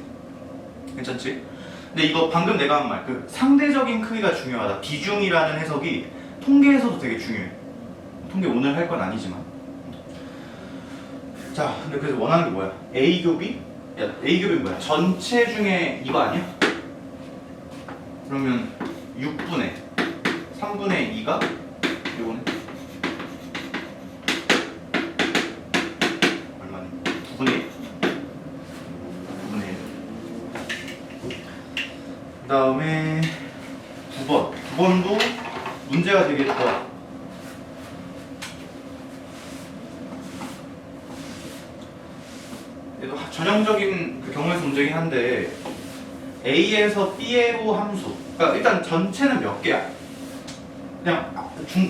괜찮지? 근데 이거 방금 내가 한 말, 그 상대적인 크기가 중요하다. 비중이라는 해석이 통계에서도 되게 중요해. 통계 오늘 할 건 아니지만. 자, 근데 그래서 원하는 게 뭐야? A 곱이? 야, A 곱이 뭐야? 전체 중에 이거 아니야? 그러면 6분의 3분의 2가 요거네? 얼마네? 9분의 1? 9분의 1. 그 다음에 9번. 9번도 문제가 되겠다. 얘도 전형적인 그 경우에서 문제긴 한데 A에서 B로 함수. 그러니까 일단 전체는 몇 개야? 그냥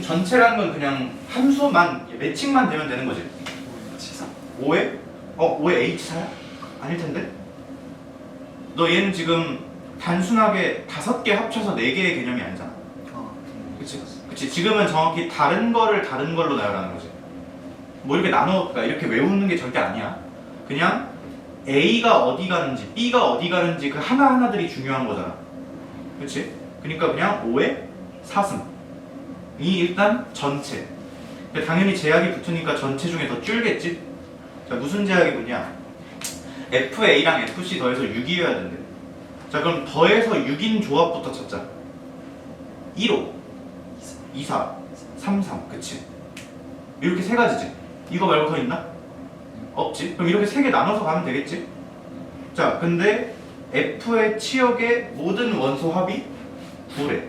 전체라는 건 그냥 함수만 매칭만 되면 되는 거지. 5에? 5에 H4야? 아닐 텐데? 너 얘는 지금 단순하게 5개 합쳐서 4개의 개념이 아니잖아. 그치? 그치? 지금은 정확히 다른 거를 다른 걸로 나열하는 거지. 뭐 이렇게 나눠, 그러니까 이렇게 외우는 게 절대 아니야. 그냥 A가 어디 가는지, B가 어디 가는지 그 하나하나들이 중요한 거잖아. 그치? 그러니까 그냥 5의 4승. 이 일단 전체. 당연히 제약이 붙으니까 전체 중에 더 줄겠지? 자, 무슨 제약이 붙냐? FA랑 FC 더해서 6이어야 된대. 자 그럼 더해서 6인 조합부터 찾자. 1호 24 33 그치? 이렇게 세 가지지. 이거 말고 더 있나? 없지. 그럼 이렇게 세 개 나눠서 가면 되겠지? 자 근데 F의 치역의 모든 원소 합이 9래.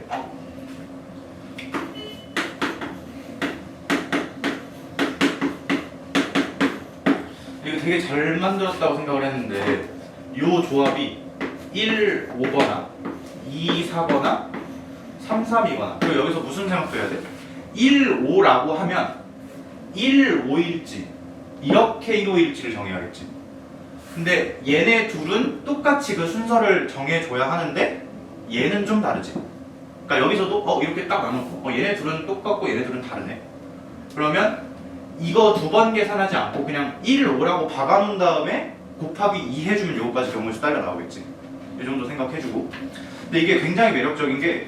이거 되게 잘 만들었다고 생각을 했는데 이 조합이 1, 5거나 2, 4거나 3, 3이거나 그리고 여기서 무슨 생각도 해야 돼? 1, 5라고 하면 1, 5일지 이렇게 1, 5일지를 정해야겠지. 근데 얘네 둘은 똑같이 그 순서를 정해줘야 하는데 얘는 좀 다르지. 그러니까 여기서도 이렇게 딱 나누고 얘네 둘은 똑같고 얘네 둘은 다르네. 그러면 이거 두 번 계산하지 않고 그냥 1, 5라고 박아놓은 다음에 곱하기 2 해주면 요거까지 경우수 딸려 나오겠지. 이 정도 생각해주고. 근데 이게 굉장히 매력적인 게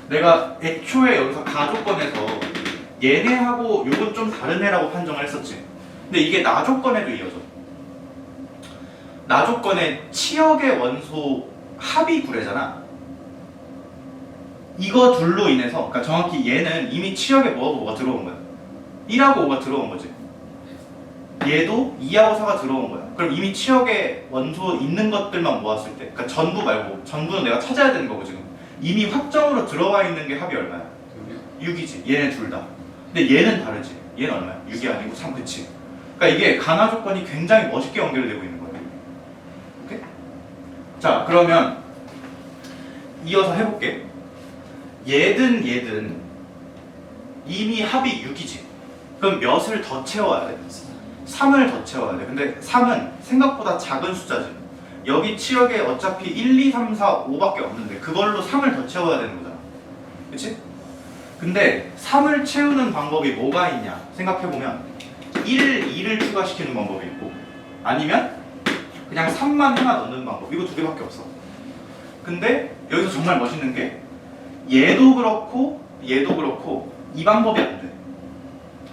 내가 애초에 여기서 가조건에서 얘네하고 요건 좀 다른 애라고 판정을 했었지. 근데 이게 나조건에도 이어져. 나조건의 치역의 원소 합이 9래잖아. 이거 둘로 인해서 그러니까 정확히 얘는 이미 치역에 뭐가 들어온 거야. 1하고 5가 들어온 거지. 얘도 2하고 4가 들어온 거야. 그럼 이미 치역에 원소 있는 것들만 모았을 때 그러니까 전부 말고 전부는 내가 찾아야 되는 거고 지금 이미 확정으로 들어와 있는 게 합이 얼마야? 6이지. 얘네 둘 다. 근데 얘는 다르지. 얘는 얼마야? 6이 아니고 3 그치? 그러니까 이게 강화 조건이 굉장히 멋있게 연결되고 있는 거야. 오케이? 자 그러면 이어서 해볼게. 얘든 이미 합이 6이지. 그럼 몇을 더 채워야 돼? 3을 더 채워야 돼. 근데 3은 생각보다 작은 숫자지. 여기 치역에 어차피 1, 2, 3, 4, 5밖에 없는데 그걸로 3을 더 채워야 되는 거잖아. 그치? 근데 3을 채우는 방법이 뭐가 있냐 생각해보면 1, 2를 추가시키는 방법이 있고 아니면 그냥 3만 하나 넣는 방법. 이거 두 개밖에 없어. 근데 여기서 정말 멋있는 게 얘도 그렇고 이 방법이 안 돼.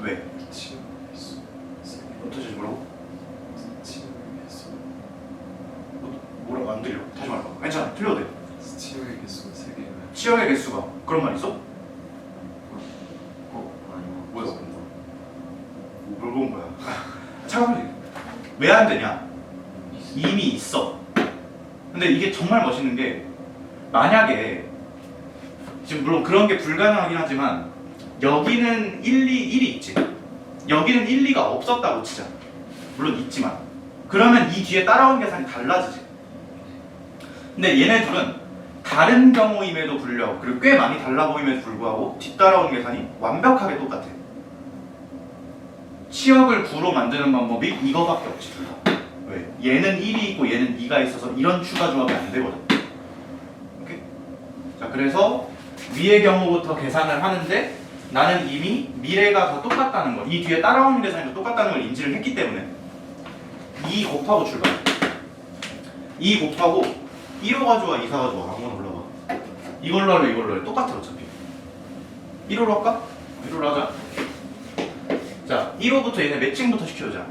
왜? 어떻게 뭐라고? 뭐라고 안 들려. 다시 말해봐. 괜찮아. 틀려도 돼. 치역의 개수가 3개면 치역의 개수가 그런 말 있어? 아니면 뭐야? 뭘 본 거야? 잠깐만. 왜 안 되냐? 이미 있어. 근데 이게 정말 멋있는 게 만약에 지금 물론 그런 게 불가능하긴 하지만 여기는 1, 2, 1이 있지. 여기는 1, 2가 없었다고 치자. 물론 있지만 그러면 이 뒤에 따라온 계산이 달라지지. 근데 얘네 둘은 다른 경우임에도 불구하고 그리고 꽤 많이 달라 보임에도 불구하고 뒤따라온 계산이 완벽하게 똑같아. 치역을 9로 만드는 방법이 이거밖에 없지. 둘 다. 왜? 얘는 1이 있고 얘는 2가 있어서 이런 추가 조합이 안 되거든. 오케이? 자 그래서 위의 경우부터 계산을 하는데 나는 이미 미래가 다 똑같다는 거, 이 뒤에 따라오는 계산이 똑같다는 걸 인지를 했기 때문에 2 곱하고 출발. 2 곱하고 1호 가져와 2사 가져와 아무거나 올라가. 이걸로 할래 이걸로 할래 똑같아 어차피. 1호로 할까? 1호로 하자. 자 1호부터 얘네 매칭부터 시켜주자.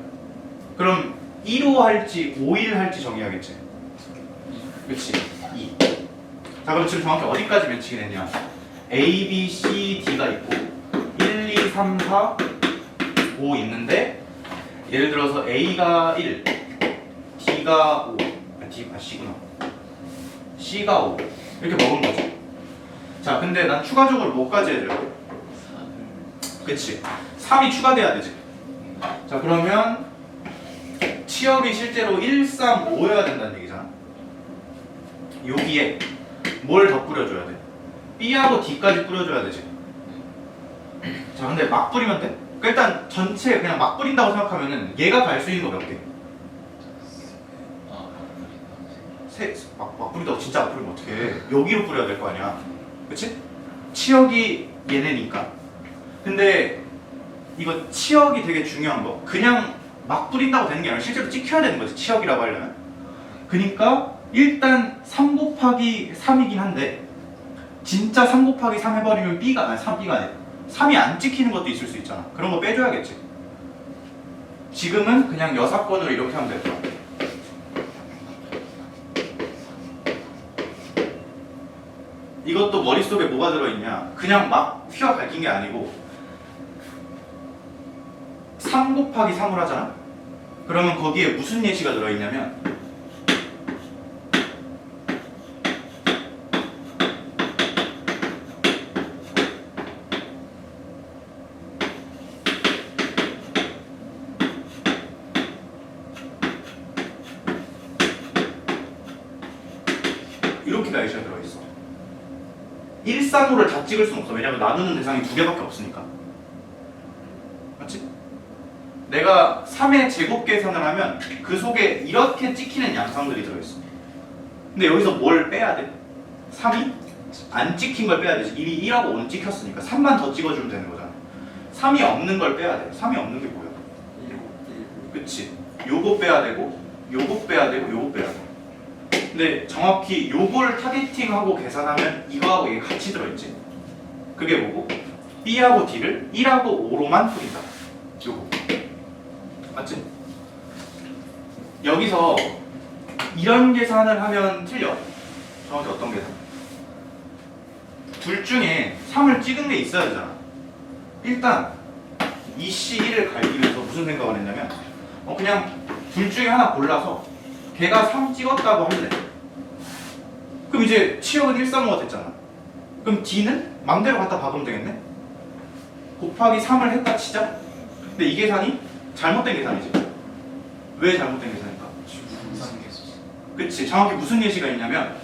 그럼 1호 할지 5일 할지 정해야겠지. 그치? 2. 자 그럼 지금 정확히 어디까지 매칭이 됐냐? A, B, C, D가 있고 1, 2, 3, 4, 5 있는데 예를 들어서 A가 1, D가 5, C구나. C가 5 이렇게 먹은 거지. 자 근데 난 추가적으로 뭐까지 해줘야 돼? 그치 3이 추가돼야 되지. 자 그러면 치역이 실제로 1, 3, 5여야 된다는 얘기잖아. 여기에 뭘 더 뿌려줘야 돼? B하고 D까지 뿌려줘야 되지. 자 근데 막 뿌리면 돼? 그러니까 일단 전체 그냥 막 뿌린다고 생각하면은 얘가 갈 수 있는 거 몇 개? 막 뿌린다고 진짜 막 뿌리면 어떡해. 여기로 뿌려야 될 거 아니야. 그치? 치역이 얘네니까. 근데 이거 치역이 되게 중요한 거. 그냥 막 뿌린다고 되는 게 아니라 실제로 찍혀야 되는 거지. 치역이라고 하려면. 그니까 일단 3 곱하기 3이긴 한데 진짜 3 곱하기 3 해버리면 B가 아니 3B가 아니야. 3이 안 찍히는 것도 있을 수 있잖아. 그런 거 빼줘야겠지. 지금은 그냥 여사건으로 이렇게 하면 될 거야. 이것도 머릿속에 뭐가 들어있냐, 그냥 막 휘어 밝힌 게 아니고 3 곱하기 3을 하잖아? 그러면 거기에 무슨 예시가 들어있냐면 이렇게가 예시가 들어있어. 1, 3, 5를 다 찍을 수는 없어. 왜냐면 나누는 대상이 2개밖에 없으니까. 맞지? 내가 3의 제곱 계산을 하면 그 속에 이렇게 찍히는 양상들이 들어있어. 근데 여기서 뭘 빼야 돼? 3이? 안 찍힌 걸 빼야 되지. 이미 1하고 5는 찍혔으니까 3만 더 찍어주면 되는 거잖아. 3이 없는 걸 빼야 돼. 3이 없는 게 뭐야? 1. 그치? 요거 빼야 되고 요거 빼야 되고 요거 빼야 돼. 근데 정확히 요걸 타겟팅하고 계산하면 이거하고 이게 같이 들어있지. 그게 뭐고? B하고 D를 1하고 5로만 풀린다. 요거 맞지? 여기서 이런 계산을 하면 틀려. 정확히 어떤 계산? 둘 중에 3을 찍은 게 있어야 되잖아. 일단 이 C1을 갈기면서 무슨 생각을 했냐면 그냥 둘 중에 하나 골라서 걔가 3 찍었다고 할래. 그럼 이제 치역은 1, 3, 5가 됐잖아. 그럼 D는 맘대로 갖다 박으면 되겠네? 곱하기 3을 했다 치자. 근데 이 계산이 잘못된 계산이지. 왜 잘못된 계산일까? 그치. 정확히 무슨 예시가 있냐면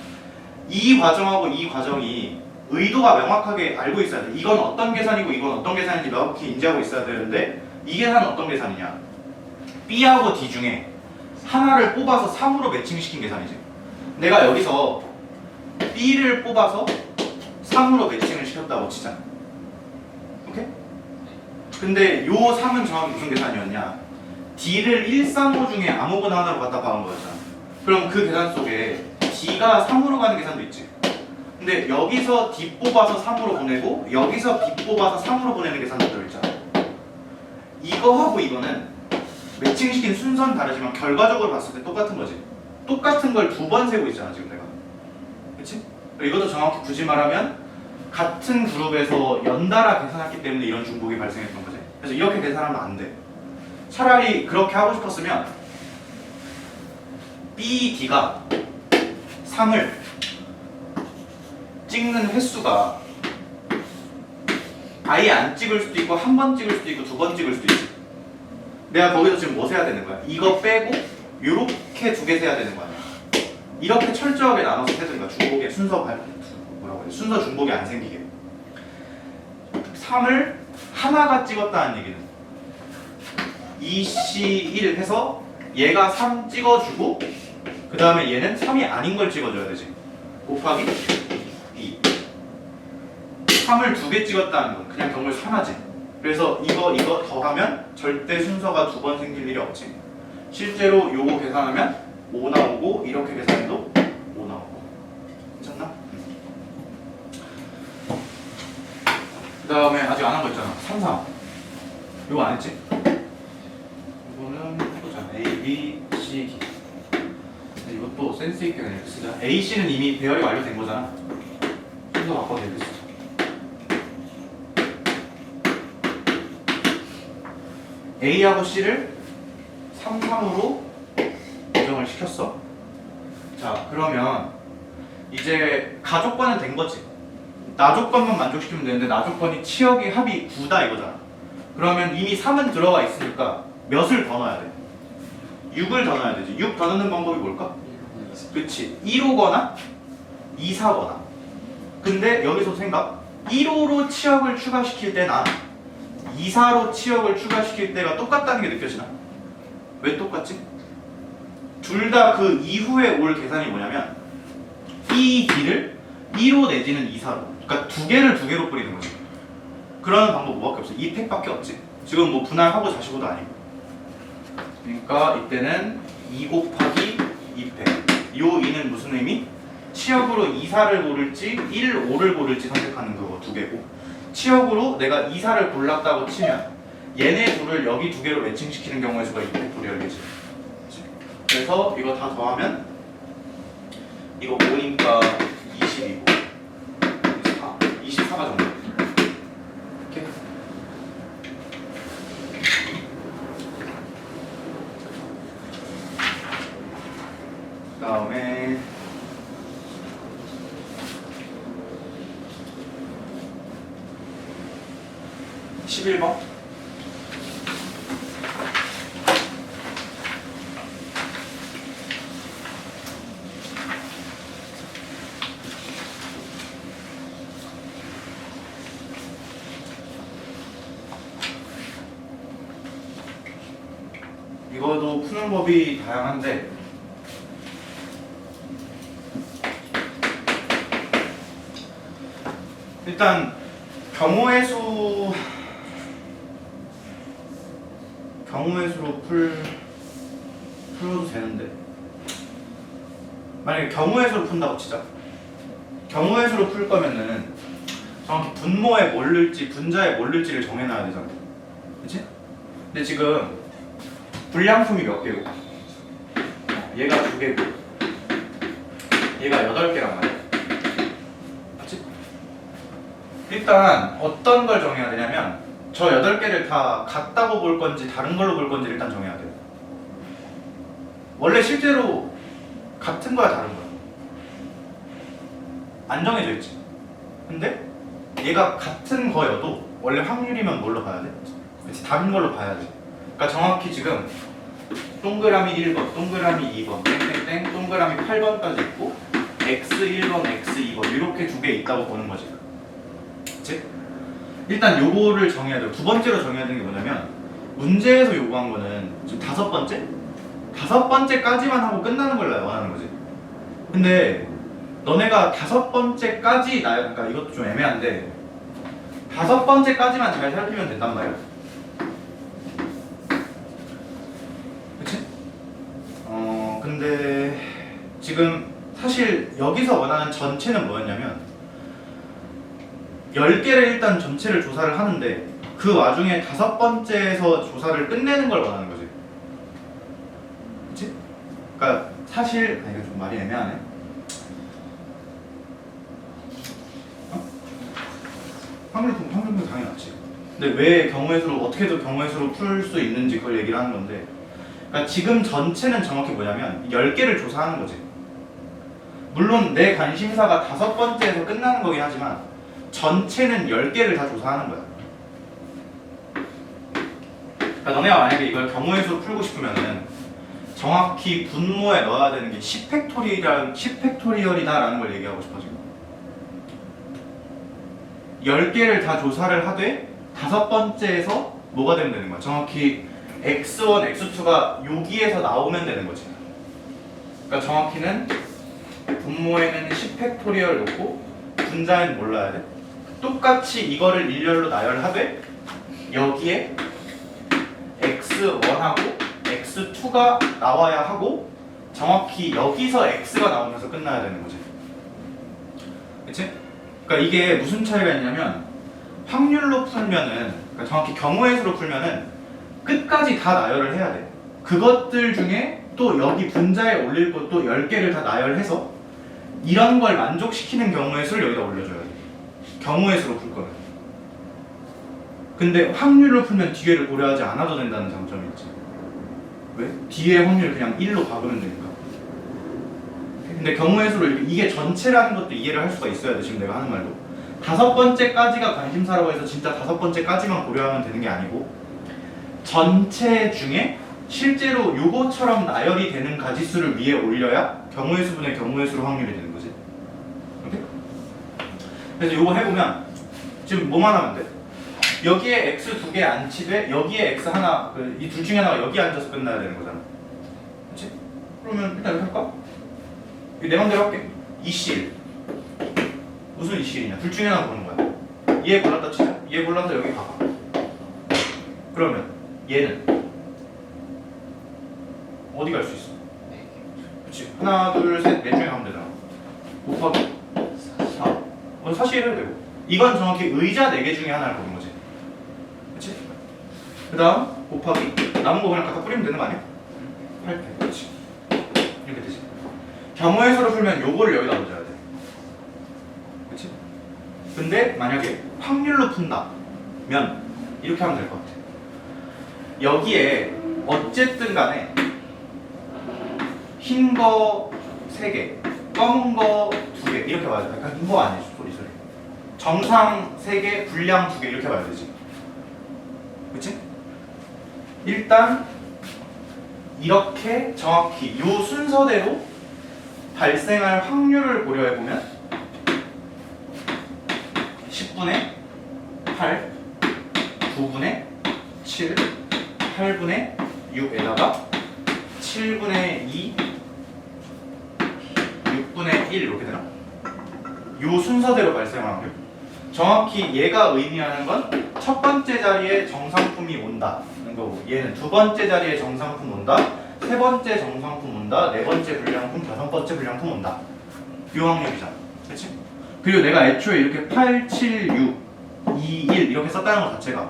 이 과정하고 이 과정이 의도가 명확하게 알고 있어야 돼. 이건 어떤 계산이고 이건 어떤 계산인지 명확히 인지하고 있어야 되는데 이 계산은 어떤 계산이냐? B하고 D 중에 하나를 뽑아서 3으로 매칭시킨 계산이지. 내가 여기서 B를 뽑아서 3으로 매칭을 시켰다고 치자. 오케이? 근데 요 3은 정확히 무슨 계산이었냐? D를 1, 3, 5 중에 아무거나 하나로 갖다 박은 거였잖아. 그럼 그 계산 속에 D가 3으로 가는 계산도 있지. 근데 여기서 D 뽑아서 3으로 보내고 여기서 B 뽑아서 3으로 보내는 계산도 들어있잖아. 이거하고 이거는 매칭시킨 순서는 다르지만 결과적으로 봤을 때 똑같은 거지. 똑같은 걸 두 번 세고 있잖아 지금 내가. 그치? 이것도 정확히 굳이 말하면 같은 그룹에서 연달아 계산했기 때문에 이런 중복이 발생했던 거지. 그래서 이렇게 계산하면 안 돼. 차라리 그렇게 하고 싶었으면 B, D가 3을 찍는 횟수가 아예 안 찍을 수도 있고 한 번 찍을 수도 있고 두 번 찍을 수도 있지. 내가 거기서 지금 뭐 세야 되는 거야? 이거 빼고 요렇게 두 개 세야 되는 거 아니야? 이렇게 철저하게 나눠서 세든가 중복의 순서 뭐라고 해? 순서 중복이 안 생기게. 3을 하나가 찍었다는 얘기는 2C1 해서 얘가 3 찍어주고 그 다음에 얘는 3이 아닌 걸 찍어줘야 되지. 곱하기 2. 3을 두 개 찍었다는 건 그냥 경을 하나지. 그래서 이거 더하면 절대 순서가 두 번 생길 일이 없지. 실제로 요거 계산하면 5 나오고 이렇게 계산해도 5 나오고. 괜찮나? 그 다음에 아직 안 한 거 있잖아. 3, 3. 요거 안 했지? 이거는 보자. A, B, C, D. 이것도 센스 있게 그냥 이렇게 쓰자. A, C는 이미 배열이 완료된 거잖아. 순서 바꿔도 되겠어. A하고 C를 3, 3으로 고정을 시켰어. 자, 그러면 이제 가족관은 된 거지. 나조건만 만족시키면 되는데 나조건이 치역이 합이 9다 이거잖아. 그러면 이미 3은 들어가 있으니까 몇을 더 넣어야 돼? 6을 더 넣어야 되지. 6 더 넣는 방법이 뭘까? 그치. 1호거나 2사거나. 근데 여기서 생각. 1호로 치역을 추가시킬 때나 2사로 치역을 추가시킬 때가 똑같다는 게 느껴지나? 왜 똑같지? 둘 다 그 이후에 올 계산이 뭐냐면 이 D를 1호 내지는 2사로, 그러니까 두 개를 두 개로 뿌리는 거지. 그러는 방법 뭐밖에 없어. 이 팩밖에 없지. 지금 뭐 분할하고 자시고도 아니고. 그러니까 이때는 2 곱하기 2팩. 요 2는 무슨 의미? 치역으로 2사를 고를지 1, 5를 고를지 선택하는 그거 두 개고, 치역으로 내가 2사를 골랐다고 치면 얘네 둘을 여기 두 개로 매칭시키는 경우의 수가 2팩 열리지. 그래서 이거 다 더하면 이거 5니까 20이고 4가 정도. 이렇게. 그다음에 11번. 이거도 푸는 법이 다양한데 일단 경우의 수로 풀어도 되는데 만약에 경우의 수로 푼다고 치자. 경우의 수로 풀 거면은 정확히 분모에 뭘 넣을지 분자에 뭘 넣을지를 정해놔야 되잖아. 그치? 근데 지금 불량품이 몇 개고 얘가 2개고 얘가 8개란 말이야. 맞지? 일단 어떤 걸 정해야 되냐면 저 8개를 다 같다고 볼 건지 다른 걸로 볼 건지 일단 정해야 돼요. 원래 실제로 같은 거야 다른 거야? 안 정해져 있지. 근데 얘가 같은 거여도 원래 확률이면 뭘로 봐야 돼? 그치, 다른 걸로 봐야 돼. 그러니까 정확히 지금 동그라미 1번, 동그라미 2번, 땡땡땡, 동그라미 8번까지 있고 x1번, x2번 이렇게 2개 있다고 보는 거지. 그치? 일단 요거를 정해야 돼요. 두 번째로 정해야 되는 게 뭐냐면 문제에서 요구한 거는 지금 5번째? 5번째까지만 하고 끝나는 걸 원하는 거지. 근데 너네가 5번째까지 그러니까 이것도 좀 애매한데 5번째까지만 잘 살피면 된단 말이야. 그치? 근데 지금 사실 여기서 원하는 전체는 뭐였냐면 10개를 일단 전체를 조사를 하는데 그 와중에 5번째에서 조사를 끝내는 걸 원하는 거지. 그치? 그러니까 사실 이거 좀 말이 애매하네. 확률은 당연히 낫지. 근데 왜 경우의 수로 어떻게든 경우의 수로 풀 수 있는지 그걸 얘기를 하는 건데 그러니까 지금 전체는 정확히 뭐냐면 10개를 조사하는 거지. 물론 내 관심사가 5번째에서 끝나는 거긴 하지만 전체는 10개를 다 조사하는 거야. 그러니까 너네가 만약에 이걸 경우의 수로 풀고 싶으면은 정확히 분모에 넣어야 되는 게 10팩토리얼이다라는 걸 얘기하고 싶어 지금. 10개를 다 조사를 하되 5번째에서 뭐가 되면 되는 거야? 정확히 x1, x2가 여기에서 나오면 되는 거지. 그러니까 정확히는 분모에는 10팩토리얼 넣고 분자에는 몰라야 돼. 똑같이 이거를 일렬로 나열하되 여기에 x1하고 x2가 나와야 하고 정확히 여기서 x가 나오면서 끝나야 되는 거지. 그치? 그러니까 이게 무슨 차이가 있냐면 확률로 풀면은 그러니까 정확히 경우의 수로 풀면은 끝까지 다 나열을 해야 돼. 그것들 중에 또 여기 분자에 올릴 것도 10개를 다 나열해서 이런 걸 만족시키는 경우의 수를 여기다 올려줘야 돼. 경우의 수로 풀 거면. 근데 확률로 풀면 뒤에를 고려하지 않아도 된다는 장점이 있지. 왜? 뒤에 확률 그냥 1로 박으면 되니까. 근데 경우의 수로 이게 전체라는 것도 이해를 할 수가 있어야 돼. 지금 내가 하는 말도 5번째까지가 관심사라고 해서 진짜 5번째까지만 고려하면 되는 게 아니고 전체 중에 실제로 요거처럼 나열이 되는 가지수를 위에 올려야 경우의 수분의 경우의 수로 확률이 되는 거지. 오케이? 그래서 요거 해보면 지금 뭐만 하면 돼? 여기에 x 2개 안치되 여기에 x 하나 이 둘 중에 하나가 여기 앉아서 끝나야 되는 거잖아. 그렇지? 그러면 일단 이렇게 할까? 내 맘대로 할게. 이실 무슨 이실이냐? 둘 중에 하나 보는 거야. 얘 골랐다 치자. 얘 골라서 여기 가봐. 그러면 얘는 어디 갈 수 있어? 그렇지. 하나, 둘, 셋, 넷 중에 가면 되잖아. 곱하기 4. 사실 해도 되고. 이건 정확히 의자 4개 중에 하나를 보는 거지. 그렇지? 그 다음 곱하기 남은 거 그냥 갖다 뿌리면 되는 거 아니야? 8패. 그렇지. 이렇게 되지. 경우의 수로 풀면 요거를 여기다 넣어줘야 돼. 그렇지? 근데 만약에 확률로 푼다면 이렇게 하면 될 것 같아. 여기에 어쨌든 간에 흰 거 3개, 검은 거 2개 이렇게 봐야 돼. 약간 흰거 아니지 소리. 정상 3개, 불량 2개 이렇게 봐야 되지. 그치? 일단 이렇게 정확히 이 순서대로 발생할 확률을 고려해보면 10분의 8, 9분의 7, 8분의 6에다가 7분의 2, 6분의 1 이렇게 되나? 이 순서대로 발생할 확률. 정확히 얘가 의미하는 건 첫 번째 자리에 정상품이 온다는 거고, 얘는 두 번째 자리에 정상품 온다, 세 번째 정상품 온다, 네 번째 불량품, 다섯 번째 불량품 온다. 이 확률이잖아. 그치? 그리고 내가 애초에 이렇게 8, 7, 6, 2, 1 이렇게 썼다는 것 자체가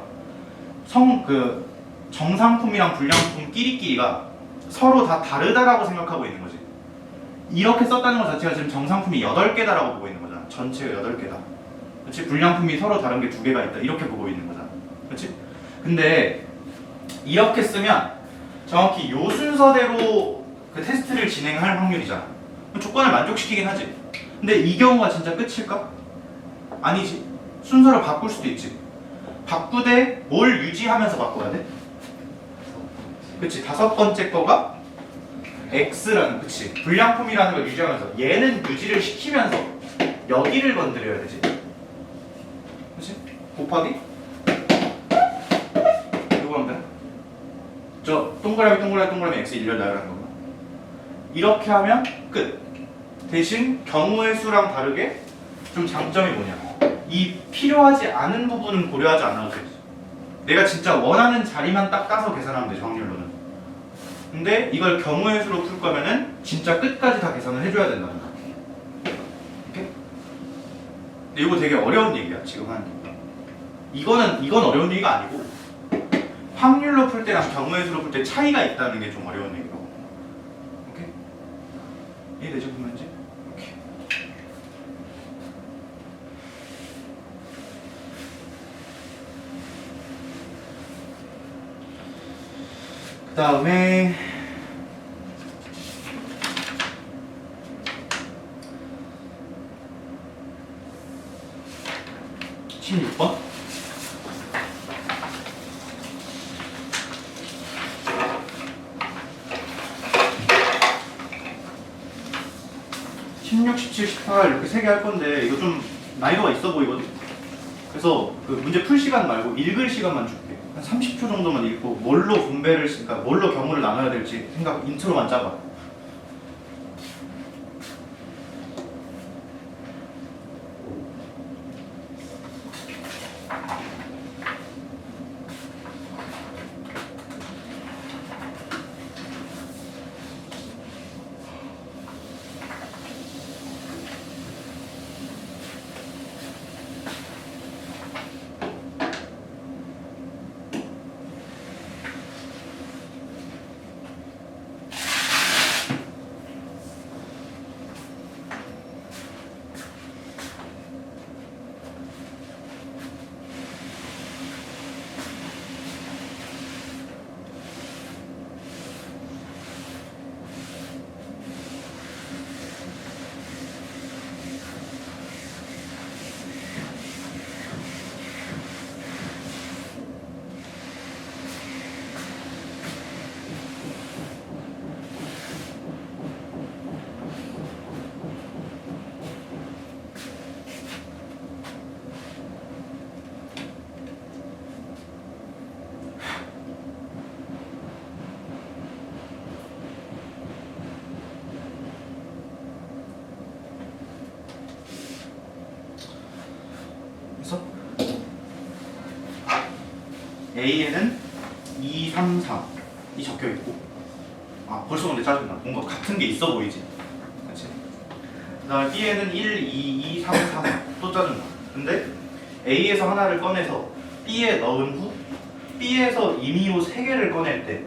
정상품이랑 불량품끼리가 서로 다 다르다라고 생각하고 있는 거지. 이렇게 썼다는 것 자체가 지금 정상품이 8개다라고 보고 있는 거잖아. 전체가 8개다. 그치? 불량품이 서로 다른 게 2개가 있다. 이렇게 보고 있는 거잖아. 그치? 근데 이렇게 쓰면 정확히 요 순서대로 그 테스트를 진행할 확률이잖아. 조건을 만족시키긴 하지. 근데 이 경우가 진짜 끝일까? 아니지. 순서를 바꿀 수도 있지. 바꾸되 뭘 유지하면서 바꿔야 돼? 그치? 5번째 거가 X라는, 그치? 불량품이라는 걸 유지하면서 얘는 유지를 시키면서 여기를 건드려야 되지. 그치? 곱하기? 이거 하면 되나? 저 동그라미 X 일렬나열하는 거구나. 이렇게 하면 끝. 대신 경우의 수랑 다르게 좀 장점이 뭐냐? 이 필요하지 않은 부분은 고려하지 않아도 되지. 내가 진짜 원하는 자리만 딱 따서 계산하면 되죠, 확률로는. 근데 이걸 경우의 수로 풀 거면은 진짜 끝까지 다 계산을 해줘야 된다는 거야. 오케이? 근데 이거 되게 어려운 얘기야, 지금 하는 얘기. 이건 어려운 얘기가 아니고, 확률로 풀 때랑 경우의 수로 풀 때 차이가 있다는 게 좀 어려운 얘기고. 오케이? 이해되죠, 보면지? 오케이. 그 다음에 16번 16, 17, 18 이렇게 3개 할 건데 이거 좀 난이도가 있어 보이거든. 그래서 그 문제 풀 시간 말고 읽을 시간만 줄게. 한 30초 정도만 읽고 뭘로 분배를, 그러니까 뭘로 경우를 나눠야 될지 생각, 인트로만 짜봐. A에는 2, 3, 3이 적혀 있고, 아 벌써 근데 짜증나. 뭔가 같은 게 있어 보이지. 그렇지? 그다음에 B에는 1, 2, 2, 3, 3 또 짜증나. 근데 A에서 하나를 꺼내서 B에 넣은 후 B에서 임의로 3개를 꺼낼 때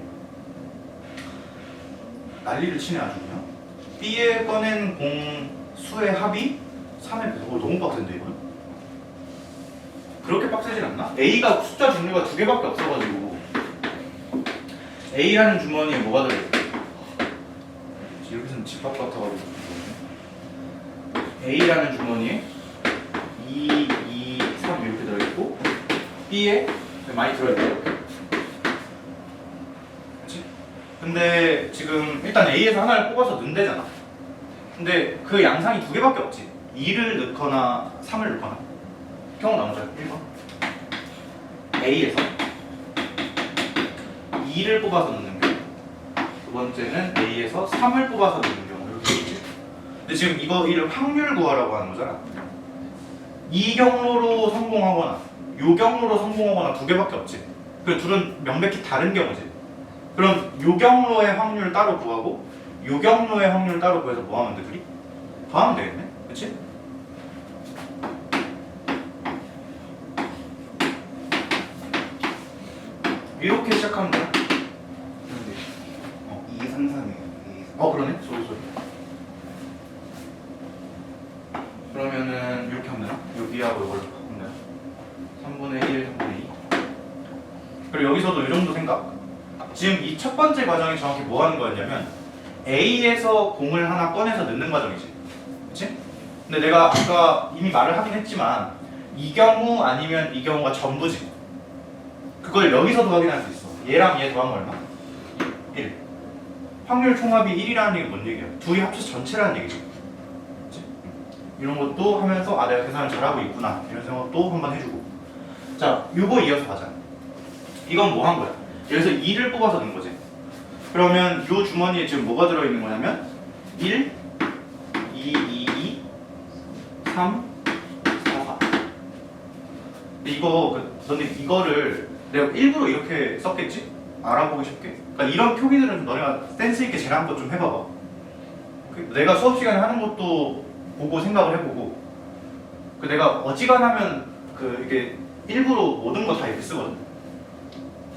난리를 치네 아주 그냥. B에 꺼낸 공 수의 합이 3에 100. 너무 빡센데 이거는? 그렇게 빡세진 않나? A가 숫자 종류가 두 개밖에 없어가지고 A라는 주머니에 뭐가 들어있어? 여기서는 집합 같아가지고 A라는 주머니에 2, 2, 3 이렇게 들어있고 B에 많이 들어있대요. 그치? 근데 지금 일단 A에서 하나를 뽑아서 넣는다잖아. 근데 그 양상이 두 개밖에 없지. 2를 넣거나 3을 넣거나. 경우 나오죠. 1번 A에서 2를 뽑아서 넣는 경우, 두 번째는 A에서 3을 뽑아서 넣는 경우 이렇게 있지. 근데 지금 이를 확률 구하라고 하는 거잖아. 이 경로로 성공하거나 요 경로로 성공하거나 두 개밖에 없지. 그 둘은 명백히 다른 경우지. 그럼 요 경로의 확률 따로 구하고 요 경로의 확률 따로 구해서 뭐 하면 돼? 둘이? 더하면 되겠네. 그치? 이렇게 시작하면 돼. 2, 3, 3이에요. 그러네. 소리. 그러면은 이렇게 하면 되나? 여기하고 이걸로 바꾸면 되나? 3분의 1, 3분의 2. 그리고 여기서도 이 정도 생각. 지금 이 첫 번째 과정이 정확히 뭐 하는 거였냐면 A에서 공을 하나 꺼내서 넣는 과정이지. 그치? 근데 내가 아까 이미 말을 하긴 했지만 이 경우 아니면 이 경우가 전부지. 그걸 여기서도 확인할 수 있어. 얘랑 얘 더하면 얼마? 1. 확률 총합이 1이라는 얘기 뭔 얘기야? 둘이 합쳐서 전체라는 얘기지. 그치? 이런 것도 하면서 내가 계산을 잘하고 있구나 이런 생각도 한번 해주고. 자, 요거 이어서 가자. 이건 뭐 한 거야? 여기서 2를 뽑아서 넣은 거지. 그러면 요 주머니에 지금 뭐가 들어있는 거냐면 1, 2, 2, 2, 3, 4, 4. 근데 너네 이거를 내가 일부러 이렇게 썼겠지? 알아보기 쉽게. 그러니까 이런 표기들은 너네가 센스 있게 쟤랑 한번 좀 해봐봐. 내가 수업 시간에 하는 것도 보고 생각을 해보고. 내가 어지간하면 이게 일부러 모든 거 다 이렇게 쓰거든.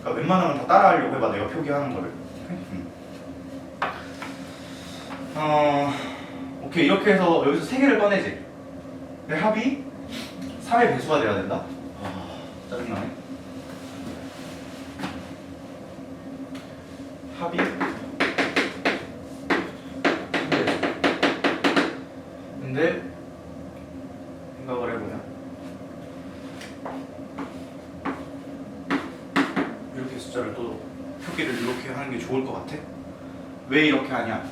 그러니까 웬만하면 다 따라하려고 해봐. 내가 표기하는 거를. 오케이. 이렇게 해서 여기서 3개를 꺼내지. 근데 합이 3의 배수가 돼야 된다. 짜증나네. 합이 근데 생각을 해보면 이렇게 숫자를 또 표기를 이렇게 하는 게 좋을 것 같아. 왜 이렇게 하냐?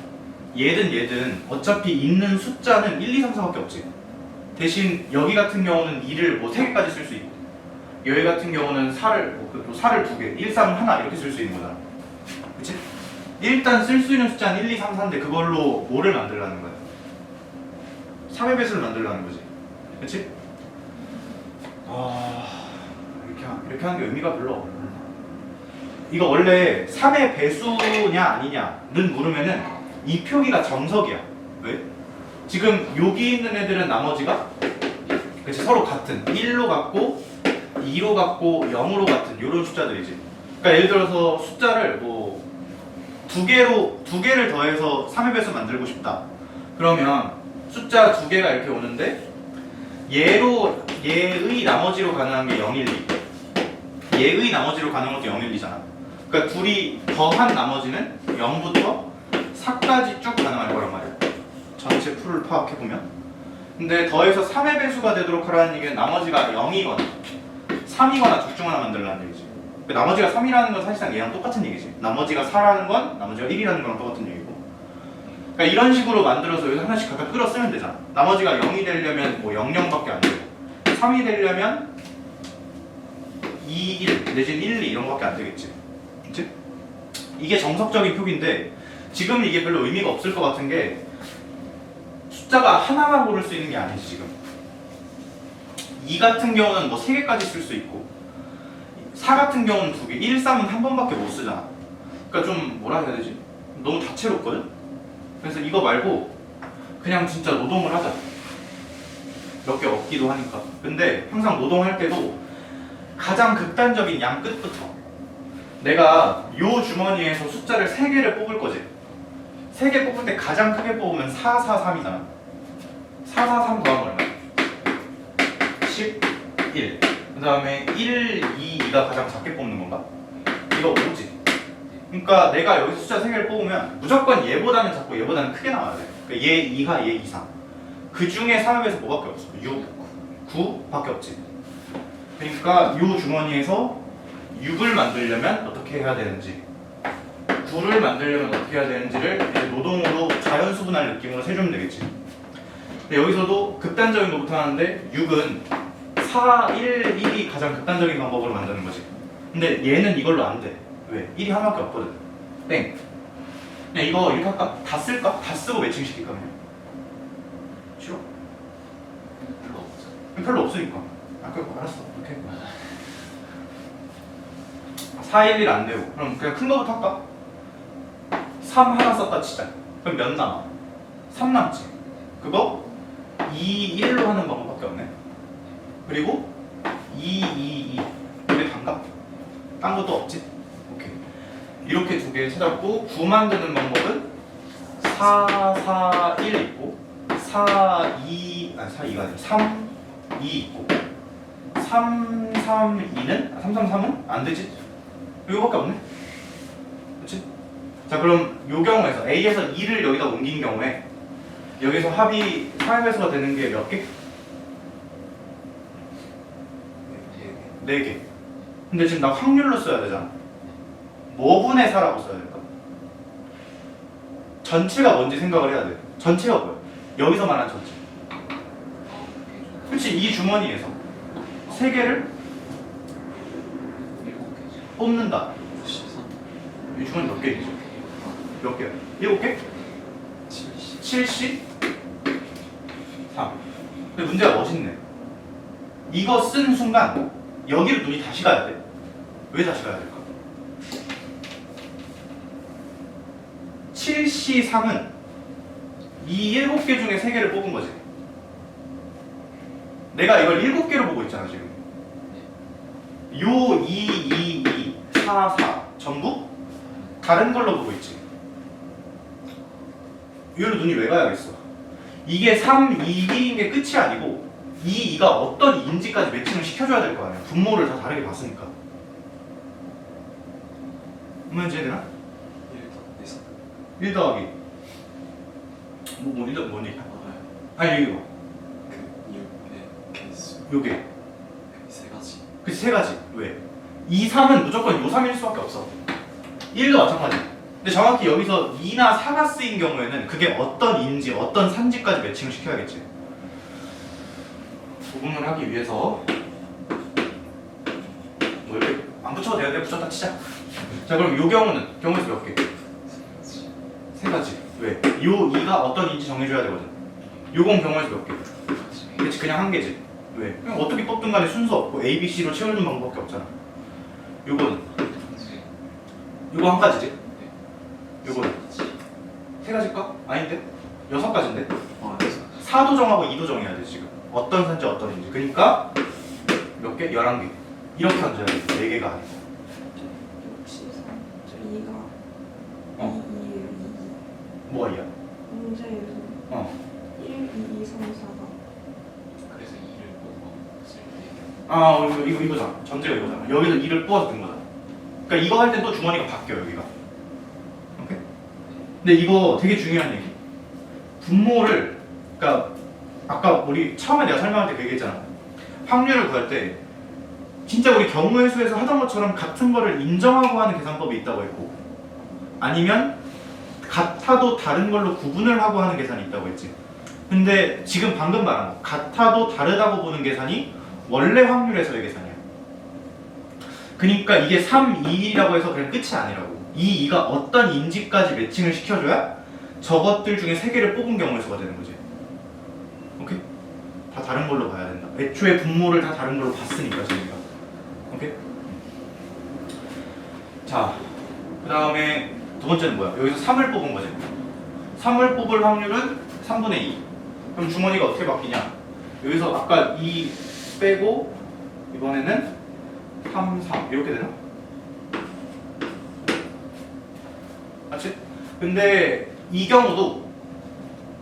얘든 어차피 있는 숫자는 1, 2, 3, 4밖에 없지. 대신 여기 같은 경우는 2를 뭐 3개까지 쓸 수 있고 여기 같은 경우는 4를 또 4를 2개, 1, 3, 하나 이렇게 쓸 수 있는 거잖아. 그치? 일단 쓸 수 있는 숫자는 1, 2, 3, 4인데 그걸로 뭐를 만들라는 거야? 3의 배수를 만들라는 거지. 그치? 이렇게 하는 게 의미가 별로 없네. 이거 원래 3의 배수냐 아니냐는 물으면은 이 표기가 정석이야. 왜? 지금 여기 있는 애들은 나머지가 그치? 서로 같은 1로 같고 2로 같고 0으로 같은 이런 숫자들이지. 그러니까 예를 들어서 숫자를 뭐 두 개를 더해서 3의 배수 만들고 싶다. 그러면 숫자 2개가 이렇게 오는데 얘의 나머지로 가능한 게 0, 1, 2. 얘의 나머지로 가능한 것도 0, 1, 2잖아. 그러니까 둘이 더한 나머지는 0부터 4까지 쭉 가능할 거란 말이야. 전체 풀을 파악해보면. 근데 더해서 3의 배수가 되도록 하라는 얘기는 나머지가 0이거나 3이거나 둘 중 하나 만들라는 얘기지. 나머지가 3이라는 건 사실상 얘랑 똑같은 얘기지. 나머지가 4라는 건 나머지가 1이라는 거랑 똑같은 얘기고. 그러니까 이런 식으로 만들어서 여기서 하나씩 각각 끌어 쓰면 되잖아. 나머지가 0이 되려면 뭐 0, 0밖에 안 되고 3이 되려면 2, 1 내지는 1, 2 이런 거밖에 안 되겠지. 그치? 이게 정석적인 표기인데 지금은 이게 별로 의미가 없을 것 같은 게 숫자가 하나만 고를 수 있는 게 아니지 지금. 2 같은 경우는 뭐 3개까지 쓸 수 있고 4 같은 경우는 2개, 1, 3은 한 번밖에 못 쓰잖아. 그러니까 좀 뭐라 해야 되지? 너무 다채롭거든? 그래서 이거 말고 그냥 진짜 노동을 하자. 몇 개 없기도 하니까. 근데 항상 노동할 때도 가장 극단적인 양 끝부터 내가 요 주머니에서 숫자를 3개를 뽑을 거지. 3개 뽑을 때 가장 크게 뽑으면 4, 4, 3이잖아. 4, 4, 3 더하면 얼마야? 11. 그 다음에 1, 2, 2가 가장 작게 뽑는 건가? 이거 5지. 그러니까 내가 여기서 숫자 3개를 뽑으면 무조건 얘보다는 작고 얘보다는 크게 나와야 돼. 그러니까 얘 이하 얘 이상. 그 중에 3에서 뭐밖에 없어? 6, 9밖에 없지. 그러니까 이 주머니에서 6을 만들려면 어떻게 해야 되는지, 9를 만들려면 어떻게 해야 되는지를 이제 노동으로 자연수분할 느낌으로 세주면 되겠지. 근데 여기서도 극단적인 것부터 하는데 6은 4, 1, 1이 가장 극단적인 방법으로 만드는 거지. 근데 얘는 이걸로 안 돼. 왜? 1이 하나밖에 없거든. 땡. 그냥 이거 이렇게 할까? 다 쓸까? 다 쓰고 매칭시킬까 그냥? 싫어? 별로 없죠. 별로 없으니까. 아, 그래, 알았어. 오케이. 4, 1, 1 안 되고. 그럼 그냥 큰 거부터 할까? 3 하나 썼다 치자. 그럼 몇 남아? 3 남지. 그거 2, 1로 하는 방법밖에 없네. 그리고 2, 2, 2. 이게 단가? 딴 것도 없지? 오케이. 이렇게 두 개 찾았고, 9 만드는 방법은 4, 4, 1 있고, 4, 2, 아니 4, 2가 아니라 3, 2 있고, 3, 3, 2는? 3, 3, 3은? 안 되지? 이거밖에 없네? 그치? 자, 그럼 요 경우에서 A에서 2를 여기다 옮긴 경우에 여기서 합이 3배수가 되는 게 몇 개? 4개. 근데 지금 나 확률로 써야 되잖아. 뭐분의 4라고 써야 될까? 전체가 뭔지 생각을 해야 돼. 전체가 뭐야? 여기서 말하는 전체. 그치? 이 주머니에서 3개를 7개죠. 뽑는다. 시선. 이 주머니 몇 개이죠? 몇 개야? 7개? 70. 70? 3. 근데 문제가 멋있네. 이거 쓴 순간 여기를 눈이 다시 가야 돼. 왜 다시 가야 될까? 7C3은 이 7개 중에 3개를 뽑은 거지. 내가 이걸 7개로 보고 있잖아 지금. 요 2, 2, 2, 4, 4 전부 다른 걸로 보고 있지. 여기로 눈이 왜 가야겠어? 이게 3, 2, 2인 게 끝이 아니고 2, 2가 어떤 2인지까지 매칭을 시켜줘야 될 거 아니야. 분모를 다 다르게 봤으니까. 뭔지 이해되나? 1 더하기 뭐 1 더하기 뭐니? 아니 이거 그 6의 개수. 요게 세 가지. 그치 3가지. 왜? 2, 3은 무조건 요 3일 수밖에 없어. 1도 마찬가지. 근데 정확히 여기서 2나 4가 쓰인 경우에는 그게 어떤 인지 어떤 산지까지 매칭을 시켜야겠지. 구분을 하기 위해서 뭐 이렇게 안 붙여도 되는데 붙였다 치자. 자 그럼 요 경우는 경우에서 몇 개? 세 가지. 3가지. 왜? 요 2가 어떤 인지 정해줘야 되거든. 요건 경우에서 몇 개? 그치 그냥 한 개지. 왜? 그냥 어떻게 뽑든 간에 순서 없고 A, B, C로 채우는 방법밖에 없잖아. 요거는 요거 한 가지지? 요거는 세 가지일까? 아닌데? 6가지인데? 그래서 4도 정하고 2도 정해야 돼 지금. 어떤 산지 어떤인지. 그러니까 몇 개? 11개. 이렇게 얹어야 돼. 4개가 아니고. 63. 저 2가 어. 2, 2, 2. 뭐가 이야? 문제에서 어. 1, 2, 2, 3, 4가 그래서 2를 뽑았을 때 아 이거잖아. 전제가 이거잖아. 여기서 2를 뽑아서 든 거잖아. 그러니까 이거 할 때 또 주머니가 바뀌어 여기가. 오케이? 근데 이거 되게 중요한 얘기. 분모를 그러니까 아까 우리 처음에 내가 설명할 때 그 얘기했잖아. 확률을 구할 때 진짜 우리 경우의 수에서 하던 것처럼 같은 거를 인정하고 하는 계산법이 있다고 했고, 아니면 같아도 다른 걸로 구분을 하고 하는 계산이 있다고 했지. 근데 지금 방금 말한 거 같아도 다르다고 보는 계산이 원래 확률에서의 계산이야. 그러니까 이게 3, 2, 1이라고 해서 그냥 끝이 아니라고. 이 2가 어떤 인지까지 매칭을 시켜줘야 저것들 중에 3개를 뽑은 경우의 수가 되는 거지. 오케이? 다 다른 걸로 봐야 된다. 애초에 분모를 다 다른 걸로 봤으니까 저희가. 오케이? 자, 그 다음에 두 번째는 뭐야? 여기서 3을 뽑은 거지. 3을 뽑을 확률은 3분의 2. 그럼 주머니가 어떻게 바뀌냐? 여기서 아까 2 빼고 이번에는 3, 3 이렇게 되나? 맞지? 근데 이 경우도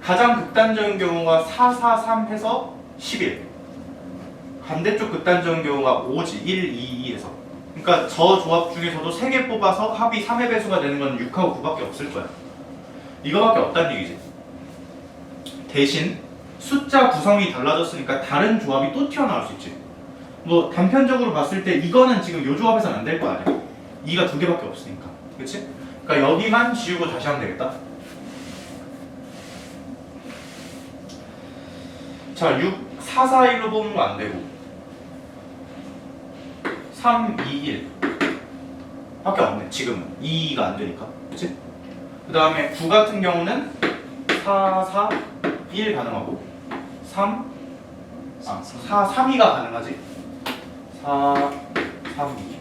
가장 극단적인 경우가 4, 4, 3 해서 11. 반대쪽 극단적인 경우가 5지. 1, 2, 2에서. 그러니까 저 조합 중에서도 3개 뽑아서 합이 3의 배수가 되는 건 6하고 9밖에 없을 거야. 이거밖에 없다는 얘기지. 대신 숫자 구성이 달라졌으니까 다른 조합이 또 튀어나올 수 있지. 뭐 단편적으로 봤을 때 이거는 지금 요 조합에서는 안 될 거 아니야. 2가 2개밖에 없으니까. 그치? 그러니까 여기만 지우고 다시 하면 되겠다. 자, 6, 4, 4, 1로 뽑는 거 안 되고 3, 2, 1 밖에 없네. 지금은 2가 안 되니까. 그치? 그 다음에 9 같은 경우는 4, 4, 1 가능하고 3, 3, 2가 가능하지. 4, 3, 2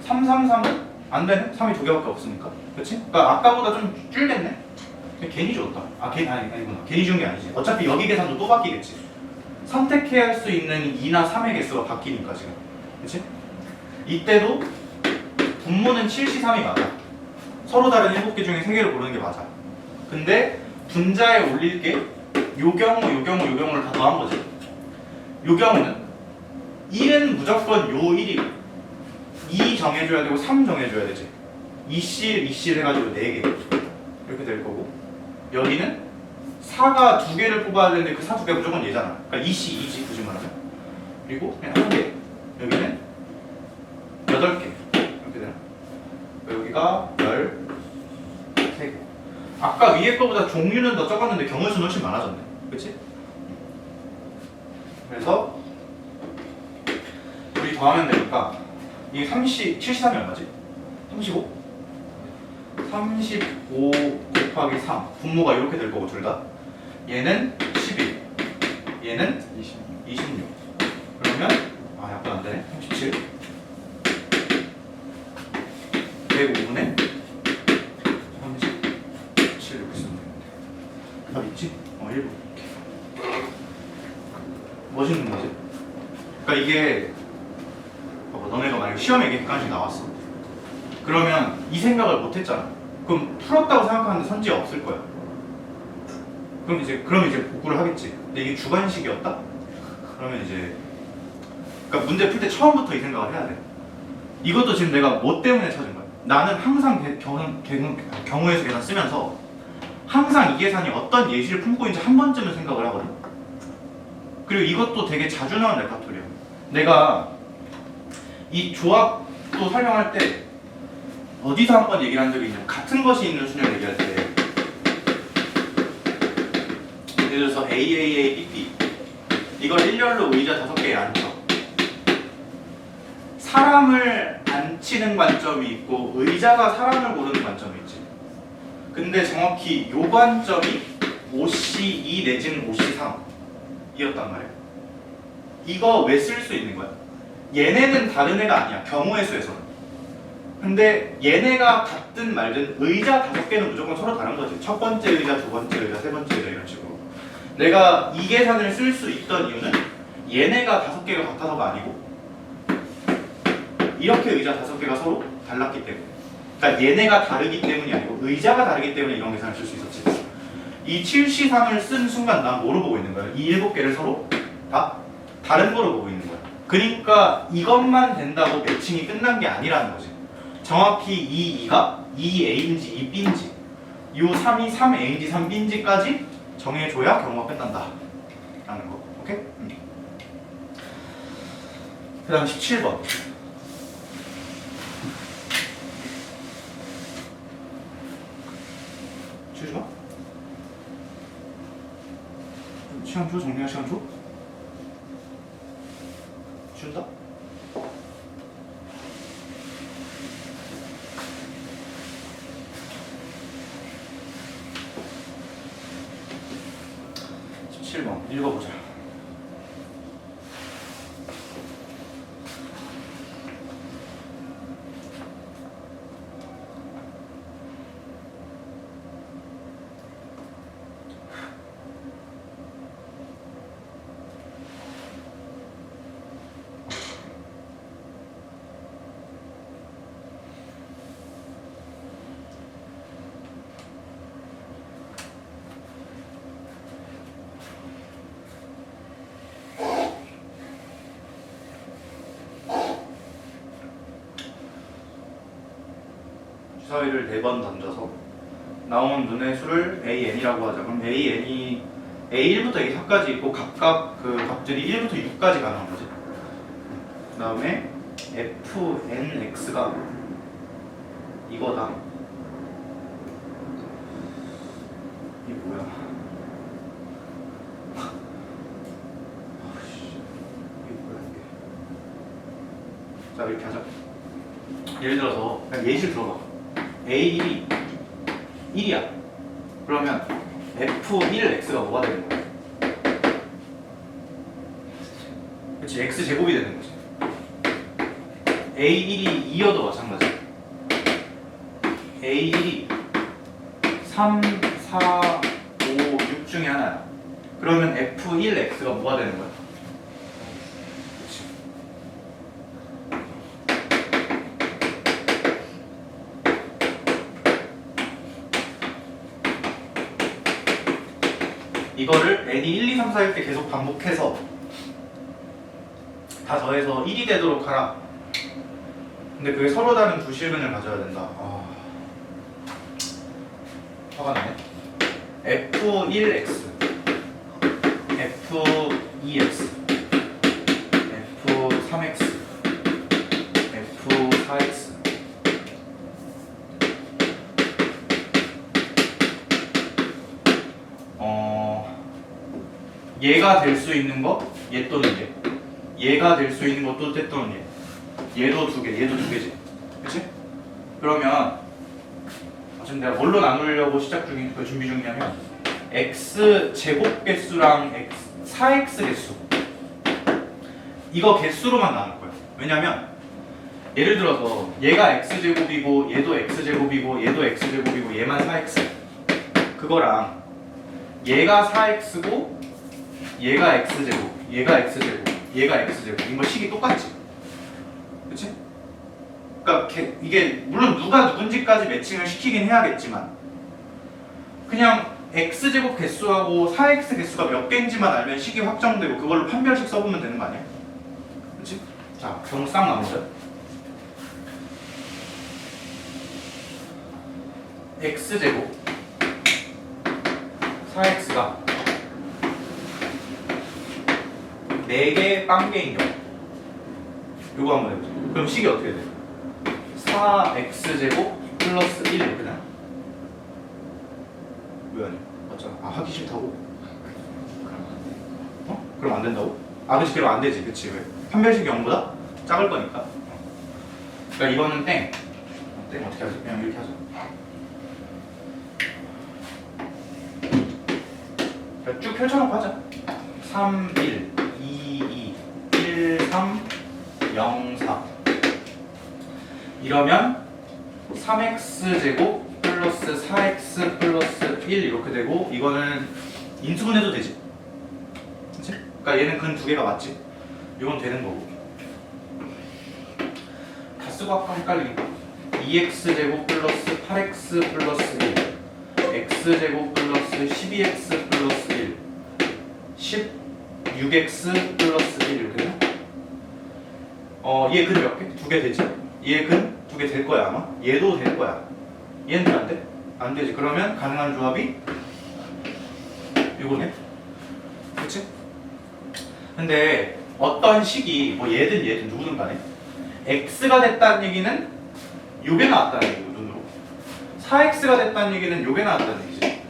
3, 3, 3은 안 되네? 3이 2개밖에 없으니까. 그치? 그러니까 아까보다 좀 줄겠네? 괜히 줬다. 아니구나. 괜히 준 게 아니지. 어차피 여기 계산도 또 바뀌겠지. 선택해야 할 수 있는 2나 3의 개수가 바뀌니까 지금. 그치? 이때도 분모는 7시 3이 맞아. 서로 다른 7개 중에 3개를 고르는 게 맞아. 근데 분자에 올릴 게 요 경우를 다 더한 거지. 요 경우는 1은 무조건 요 1이고 2 정해줘야 되고 3 정해줘야 되지. 2실 해가지고 4개 이렇게 될 거고, 여기는 4가 2개를 뽑아야 되는데 그 4 2개 무조건 얘잖아. 그러니까 2시 굳이 말하면. 그리고 그냥 1개. 여기는 8개 이렇게 되나? 여기가 13개. 아까 위에 거보다 종류는 더 적었는데 경우 수는 훨씬 많아졌네. 그치? 그래서 우리 더하면 되니까 이게 73이 얼마지? 35? 35 곱하기 3 분모가 이렇게 될 거고 둘 다. 얘는 11, 얘는 26. 그러면 약간 안 되네. 37 105분의 37 이렇게 쓰면 되는데 답 있지? 1번 이렇게. 멋있는 거지? 그러니까 이게 너네가 만약에 시험에 이게 객관식 나왔어. 그러면 이 생각을 못 했잖아. 그럼 풀었다고 생각하는데 선지에 없을 거야. 그럼 이제 복구를 하겠지. 근데 이게 주관식이었다? 그러면 이제 그러니까 문제 풀 때 처음부터 이 생각을 해야 돼. 이것도 지금 내가 뭐 때문에 찾은 거야? 나는 항상 경우의 수 계산 쓰면서 항상 이 계산이 어떤 예시를 품고 있는지 한 번쯤은 생각을 하거든. 그리고 이것도 되게 자주 나오는 레파토리야. 내가 이 조합도 설명할 때 어디서 한번 얘기를 한 적이 있냐면, 같은 것이 있는 수를 얘기할 때 예를 들어서 AAABB 이걸 일렬로 의자 5개에 앉혀 사람을 앉히는 관점이 있고 의자가 사람을 고르는 관점이 있지. 근데 정확히 요 관점이 5C2 내지는 5C3 이었단 말이야. 이거 왜 쓸 수 있는 거야? 얘네는 다른 애가 아니야, 경우의 수에서는. 근데 얘네가 같든 말든 의자 5개는 무조건 서로 다른 거지. 첫 번째 의자, 두 번째 의자, 세 번째 의자 이런 식으로. 내가 이 계산을 쓸 수 있던 이유는 얘네가 5개가 같아서가 아니고 이렇게 의자 5개가 서로 달랐기 때문에. 그러니까 얘네가 다르기 때문이 아니고 의자가 다르기 때문에 이런 계산을 쓸 수 있었지. 이 7C3을 쓴 순간 난 뭐로 보고 있는 거야? 이 7개를 서로 다 다른 거로 보고 있는 거야. 그러니까 이것만 된다고 매칭이 끝난 게 아니라는 거지. 정확히 이 2가 2A인지 2B인지 이 3이 3A인지 3B인지까지 정해줘야 경우가 끝난다 라는 거. 오케이? 그 다음 17번. 치우지 마. 시간 줘? 정리할 시간 줘? 치운다? 읽어보자. 주사위를 4번 던져서 나온 눈의 수를 AN이라고 하자. 그럼 AN이 A1부터 A4까지 있고 각각 그 값들이 1부터 6까지 가는 거지. 그 다음에 FNX가 이거다. 이게 뭐야? 아씨, 이게 뭐야 이게? 자 이렇게 하자. 예를 들어서 그냥 예시 들어봐. A1이 1이야. 그러면 F1X가 뭐가 되는 거야? 그치, X제곱이 되는 거지. A1이 2여도 마찬가지. A1이 3, 4, 5, 6 중에 하나야. 그러면 F1X가 뭐가 되는 거야? 그치. 이거를 n이 1, 2, 3, 4일 때 계속 반복해서 다 더해서 1이 되도록 하라. 근데 그게 서로 다른 두 실근을 가져야 된다. 화가 나네. F1X, F2X, F3X, F4X. 얘가 될 수 있는 거, 얘 또는 얘. 얘가 될 수 있는 것도 때 또는 얘. 얘도 두 개, 얘도 두 개지. 그치? 그러면 지금 내가 뭘로 나누려고 준비 중이냐면 x 제곱 개수랑 4x 개수. 이거 개수로만 나눌 거야. 왜냐면 예를 들어서 얘가 x 제곱이고 얘도 x 제곱이고 얘도 x 제곱이고 얘만 4x. 그거랑 얘가 4x고 얘가 x제곱, 얘가 x제곱, 얘가 x제곱 이거 식이 똑같지? 그치? 그러니까 이게 물론 누가 누군지까지 매칭을 시키긴 해야겠지만 그냥 x제곱 개수하고 4x 개수가 몇 개인지만 알면 식이 확정되고 그걸로 판별식 써보면 되는 거 아니야? 그치? 자, 경우 싹 나누자. x제곱 4x가 4개 빵개인 경우 요거 한번 해보자. 그럼 식이 어떻게 돼? 4x제곱 플러스 1 이렇게 되나? 왜 아니야? 맞잖아. 하기 싫다고? 그럼 안 된다고? 그치, 그럼 안 되지. 그치, 왜? 판별식이 0보다 작을 거니까. 그러니까 이거는 땡. 땡 어떻게 하지? 그냥 이렇게 하자. 그러니까 쭉 펼쳐놓고 하자. 3, 1, 2, 2, 1, 3, 0, 4. 이러면 3x제곱 플러스 4x 플러스 1 이렇게 되고 이거는 인수분해도 되지. 그치? 그러니까 얘는 근 두 개가 맞지? 이건 되는 거고. 다 쓰고 아까 헷갈리니까 2x제곱 플러스 8x 플러스 1 x제곱 플러스 12x 플러스 1 16x 플러스 1 이렇게 되나? 얘 근 몇 개? 두 개 되지? 얘 근 두 개 될 거야 아마? 얘도 될 거야. 얘는 안 돼? 안 되지. 그러면 가능한 조합이 이거네. 그치? 근데 어떤 식이 뭐 얘든 누구든 간에 x가 됐다는 얘기는 요게 나왔다는 얘기고 눈으로 4x가 됐다는 얘기는 요게 나왔다는 얘기지.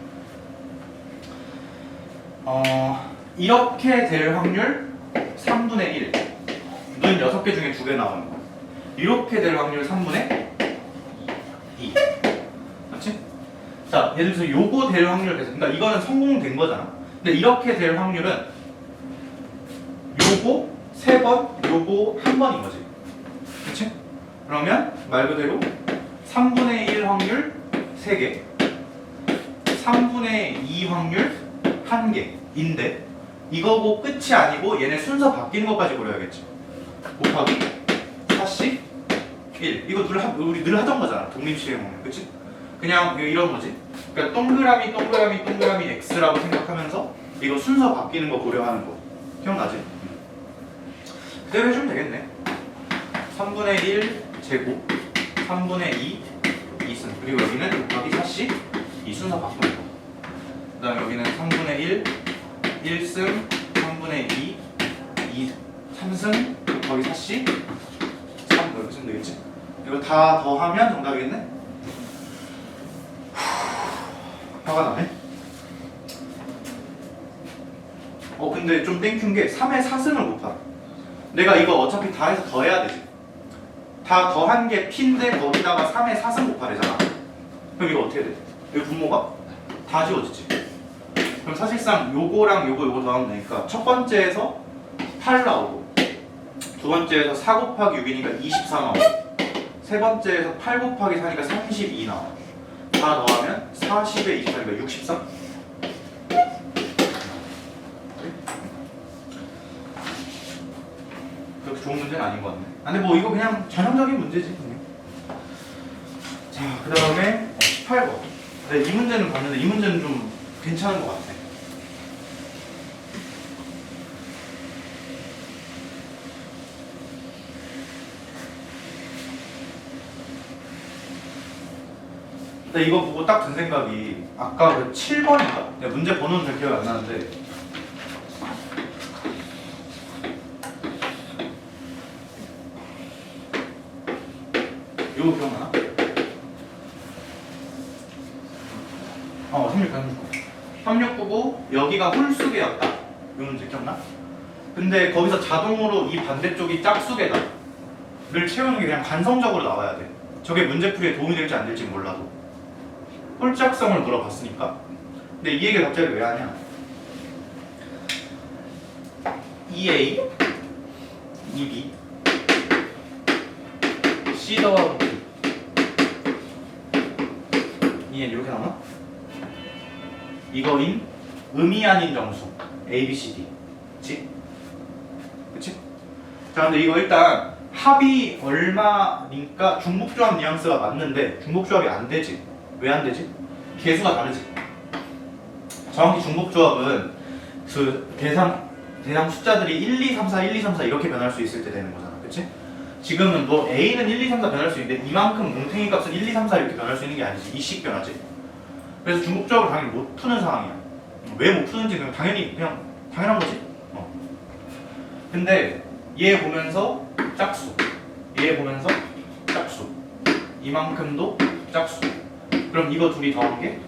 이렇게 될 확률 3분의 1. 눈 6개 중에 2개 나오는 거야. 이렇게 될 확률 3분의 2. 맞지? 자, 예를 들어서 요거 될 확률 계산. 그러니까 이거는 성공된 거잖아. 근데 이렇게 될 확률은 요거 3번, 요거 1번인 거지. 그치? 그러면 말 그대로 3분의 1 확률 3개, 3분의 2 확률 1개인데 이거고 끝이 아니고 얘네 순서 바뀌는 것까지 고려해야겠지. 곱하기 4씩 1. 이거 우리 늘 하던 거잖아. 독립시행 확률. 그치? 그냥 이런 거지. 그러니까 동그라미 x라고 생각하면서 이거 순서 바뀌는 거 고려하는 거. 기억나지? 그대로 해주면 되겠네. 3분의 1 제곱 3분의 2 2승. 그리고 여기는 곱하기 4씨 이 순서 바꾸는 거. 그 다음 여기는 3분의 1 1승 3분의 2 3승 곱하기 4씨 3 이렇게 쓰면 되겠지? 이거 다 더하면 정답이겠네? 화가 나네? 근데 좀 땡큐인 게 3의 4승을 곱하라. 내가 이거 어차피 다 해서 더해야 되지. 다 더한 게 P인데 거기다가 3의 4승 곱하래잖아. 그럼 이거 어떻게 돼? 여기 분모가 다 지워지지. 그럼 사실상 요거랑 요거 더하면 되니까 첫 번째에서 8 나오고 두 번째에서 4 곱하기 6이니까 24 나오고 세 번째에서 8 곱하기 4니까 32 나와. 다 더하면 40에 24니까 63? 그렇게 좋은 문제는 아닌 것 같네. 근데 뭐 이거 그냥 전형적인 문제지 그냥. 자, 그 다음에 18번. 네, 이 문제는 봤는데 이 문제는 좀 괜찮은 것 같아. 근데 이거 보고 딱 든 생각이 아까 그 7번인가? 문제 번호는 잘 기억이 안 나는데 이거 기억나나? 3699 여기가 홀수계였다. 이 문제 기억나? 근데 거기서 자동으로 이 반대쪽이 짝수계다를 채우는 게 그냥 관성적으로 나와야 돼. 저게 문제풀이에 도움이 될지 안 될지 몰라도 홀짝성을 물어봤으니까. 근데 이 얘기를 갑자기 왜 하냐? 2A 2B C 더하기 B 이게 이렇게 나오나? 이거인 의미 아닌 정수 A, B, C, D 그치? 그치? 자 근데 이거 일단 합이 얼마니까 중복조합 뉘앙스가 맞는데 중복조합이 안 되지. 왜 안 되지? 개수가 다르지. 정확히 중복조합은 그 대상 숫자들이 1, 2, 3, 4, 1, 2, 3, 4 이렇게 변할 수 있을 때 되는 거잖아. 그치? 지금은 뭐 A는 1, 2, 3, 4 변할 수 있는데 이만큼 뭉탱이 값은 1, 2, 3, 4 이렇게 변할 수 있는 게 아니지. 이씩 변하지. 그래서 중복조합을 당연히 못 푸는 상황이야. 왜 못 푸는지 그냥 당연한 거지. 근데 얘 보면서 짝수, 얘 보면서 짝수, 이만큼도 짝수. 그럼 이거 둘이 더한 게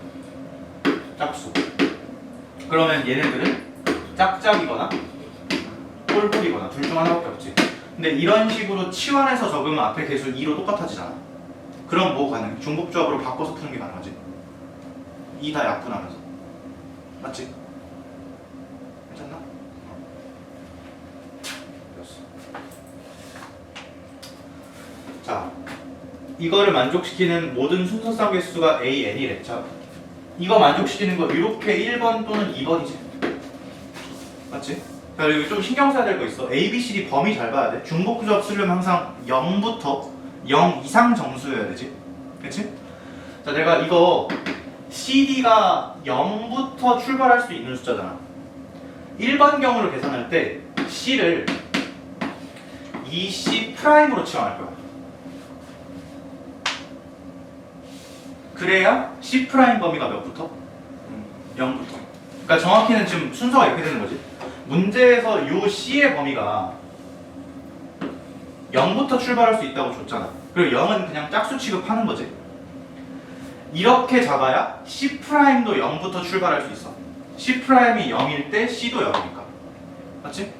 짝수. 그러면 얘네들은 짝짝이거나 꼴꼴이거나 둘 중 하나밖에 없지. 근데 이런 식으로 치환해서 적으면 앞에 개수 2로 똑같아지잖아. 그럼 뭐 가능? 중복조합으로 바꿔서 푸는 게 가능하지. 2 다 약분하면서. 맞지? 괜찮나? 됐어. 자, 이거를 만족시키는 모든 순서상 개수가 AN이래. 자, 이거 만족시키는 거 이렇게 1번 또는 2번이지. 맞지? 자, 여기 좀 신경 써야 될 거 있어. A, B, C, D 범위 잘 봐야 돼. 중복조합 쓰려면 항상 0부터 0 이상 정수여야 되지. 그치? 자, 내가 이거 CD가 0부터 출발할 수 있는 숫자잖아. 1번 경우를 계산할 때 C를 2C'으로 치환할 거야. 그래야 C' 범위가 몇부터? 0부터. 그러니까 정확히는 지금 순서가 이렇게 되는 거지. 문제에서 요 C의 범위가 0부터 출발할 수 있다고 줬잖아. 그리고 0은 그냥 짝수 취급하는 거지. 이렇게 잡아야 C'도 0부터 출발할 수 있어. C'이 0일 때 C도 0이니까. 맞지?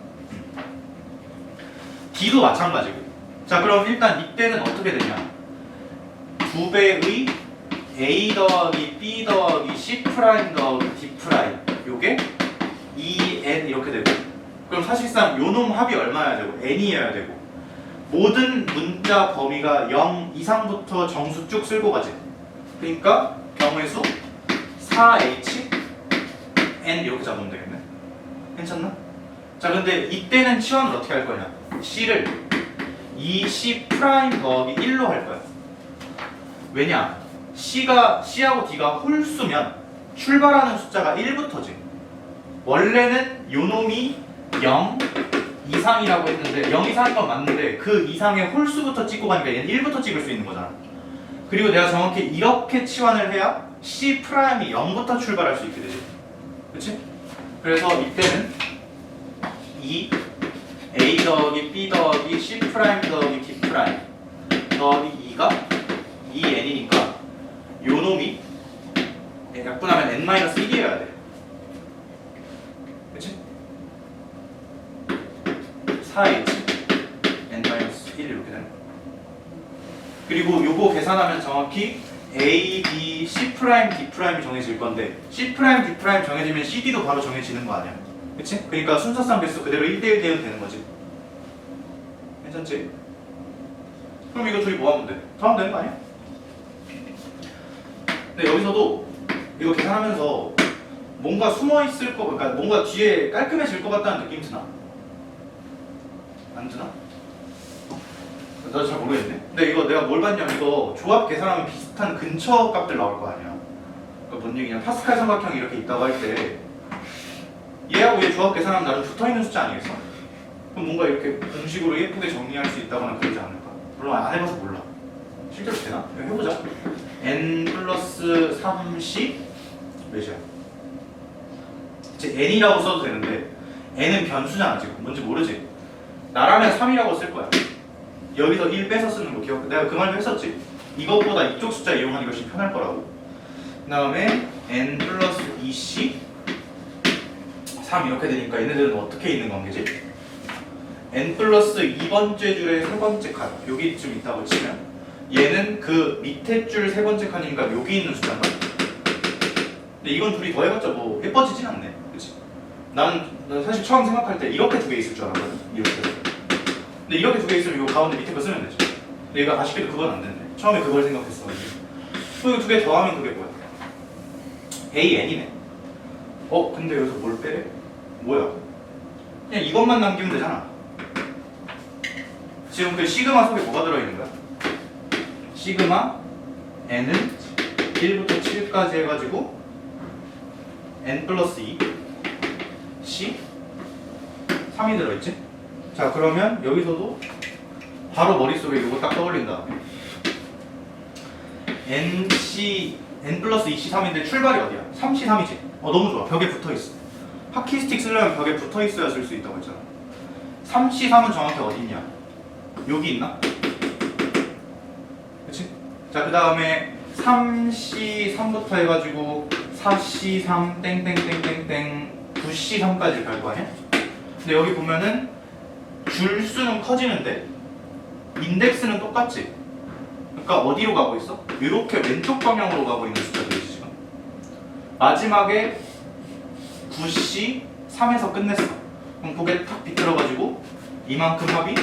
D도 마찬가지고. 자, 그럼 일단 이때는 어떻게 되냐? 2배의 A 더하기 B 더하기 C' 더하기 D' 요게 2N 이렇게 되고. 그럼 사실상 요놈 합이 얼마여야 되고 N이어야 되고 모든 문자 범위가 0 이상부터 정수 쭉 쓸고 가지. 그러니까 경우의 수 4H N 이렇게 잡으면 되겠네. 괜찮나? 자, 근데 이때는 치환을 어떻게 할 거냐? C를 2C' 더하기 1로 할 거야. 왜냐? C하고 D가 홀수면 출발하는 숫자가 1부터지. 원래는 요놈이 0 이상이라고 했는데 0 이상인 건 맞는데 그 이상의 홀수부터 찍고 가니까 얘는 1부터 찍을 수 있는 거잖아. 그리고 내가 정확히 이렇게 치환을 해야 C 프라임이 0부터 출발할 수 있게 되지. 그치? 그래서 이때는 이 A 더하기 B 더하기 C 프라임 더하기 D 프라임 더하기 2가 2n이니까 요 놈이 약분하면 n-1이어야 돼. 그치? 4h n-1 이렇게 되는 거야. 그리고 요거 계산하면 정확히 A, B, C 프라임, D 프라임이 정해질 건데 C 프라임, D 프라임 정해지면 CD도 바로 정해지는 거 아니야? 그치? 그러니까 순서상 개수 그대로 1대1 대응 되는 거지. 괜찮지? 그럼 이거 둘이 뭐 하면 돼? 더 하면 되는 거 아니야? 근데 여기서도 이거 계산하면서 뭔가 숨어 있을 거, 그러니까 뭔가 뒤에 깔끔해질 것 같다는 느낌 드나? 안 드나? 나도 잘 모르겠네. 근데 이거 내가 뭘 봤냐면 이거 조합 계산하면 비슷한 근처 값들 나올 거 아니야. 그러니까 뭔 얘기냐? 파스칼 삼각형이 이렇게 있다고 할 때 얘하고 얘 조합 계산하면 나름 붙어있는 숫자 아니겠어? 그럼 뭔가 이렇게 공식으로 예쁘게 정리할 수 있다거나 그러지 않을까? 물론 안 해봐서 몰라. 실제로 되나? 이거 해보자. n 플러스 3c 몇이야? 이제 n이라고 써도 되는데 n은 변수잖아 지금. 뭔지 모르지? 나라면 3이라고 쓸 거야. 여기서 1 빼서 쓰는 거 기억? 내가 그 말도 했었지? 이것보다 이쪽 숫자 이용하는 것이 편할 거라고. 그 다음에 n 플러스 2c 3 이렇게 되니까 얘네들은 어떻게 있는 관계지? n 플러스 2번째 줄의 세 번째 칸 여기쯤 있다고 치면 얘는 그 밑에 줄 세 번째 칸이니까 여기 있는 숫자인가? 근데 이건 둘이 더해봤자 뭐 예뻐지진 않네. 그치? 난 사실 처음 생각할 때 이렇게 두 개 있을 줄 알았거든. 이렇게. 근데 이렇게 두 개 있으면 이거 가운데 밑에 거 쓰면 되지. 근데 얘가 아쉽게도 그건 안 됐네. 처음에 그걸 생각했어. 또 두 개 더하면 그게 뭐야? AN이네. 근데 여기서 뭘 빼래? 뭐야? 그냥 이것만 남기면 되잖아. 지금 그 시그마 속에 뭐가 들어있는 거야? 시그마 n은 1부터 7까지 해가지고 n 플러스 2 c 3이 들어있지? 자 그러면 여기서도 바로 머릿속에 이거 딱 떠올린 다음에 n 플러스 2c 3인데 출발이 어디야? 3c 3이지? 너무 좋아. 벽에 붙어있어. 하키스틱 쓰려면 벽에 붙어있어야 쓸 수 있다고 했잖아. 3c 3은 정확히 어디 있냐? 여기 있나? 그치? 자 그 다음에 3c 3부터 해가지고 4c 3 땡땡땡땡땡 9c 3까지 갈 거 아니야? 근데 여기 보면은 줄 수는 커지는데 인덱스는 똑같지? 그러니까 어디로 가고 있어? 이렇게 왼쪽 방향으로 가고 있는 숫자들이지 지금. 마지막에 9c 3에서 끝냈어. 그럼 고개 탁 비틀어가지고 이만큼 합이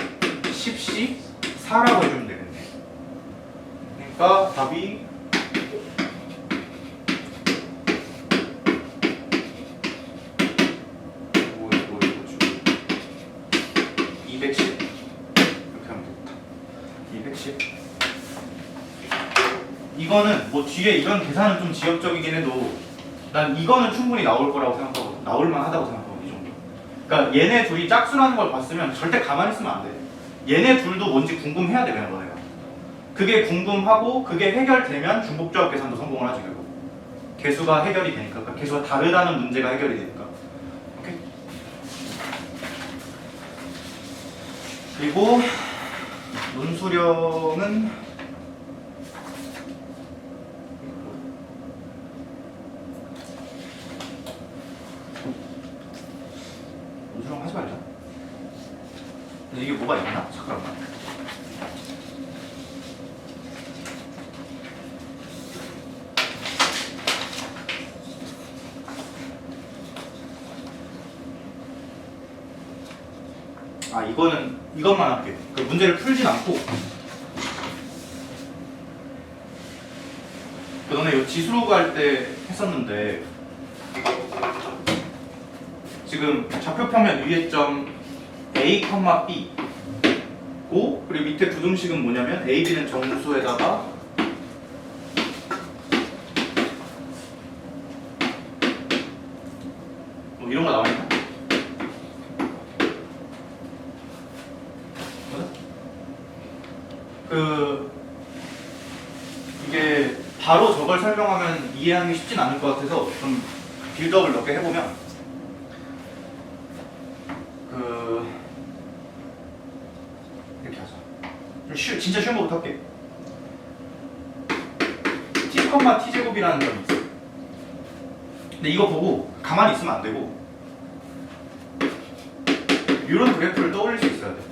10c 4라고 해주면 되겠네. 그러니까 답이 210 이렇게 하면 되겠다. 210. 이거는 뭐 뒤에 이런 계산은 좀 지역적이긴 해도 난 이거는 충분히 나올 거라고 생각하고 나올만 하다고 생각하고 이 정도. 그러니까 얘네 둘이 짝수라는 걸 봤으면 절대 가만히 있으면 안 돼. 얘네 둘도 뭔지 궁금해야 되면 너네가. 그게 궁금하고 그게 해결되면 중복조합 계산도 성공을 하지 결국. 개수가 해결이 되니까. 그러니까 개수가 다르다는 문제가 해결이 되니까. 오케이? 그리고 논수령은 논수령 하지 말자. 근데 이게 뭐가 있나? 잠깐만. 이것만 할게. 그 문제를 풀진 않고. 그 전에 이 지수로그 할 때 했었는데 지금 좌표평면 위에 점 A, B 고 그리고 밑에 부등식은 뭐냐면 A, B는 정수에다가 뭐 이런 거 나와있나? 바로 저걸 설명하면 이해하기 쉽진 않을 것 같아서 좀 빌드업을 몇 개 해보면 이렇게 하자. 좀 진짜 쉬운 거부터 할게. t, t제곱이라는 점이 있어. 근데 이거 보고 가만히 있으면 안 되고 이런 그래프를 떠올릴 수 있어야 돼.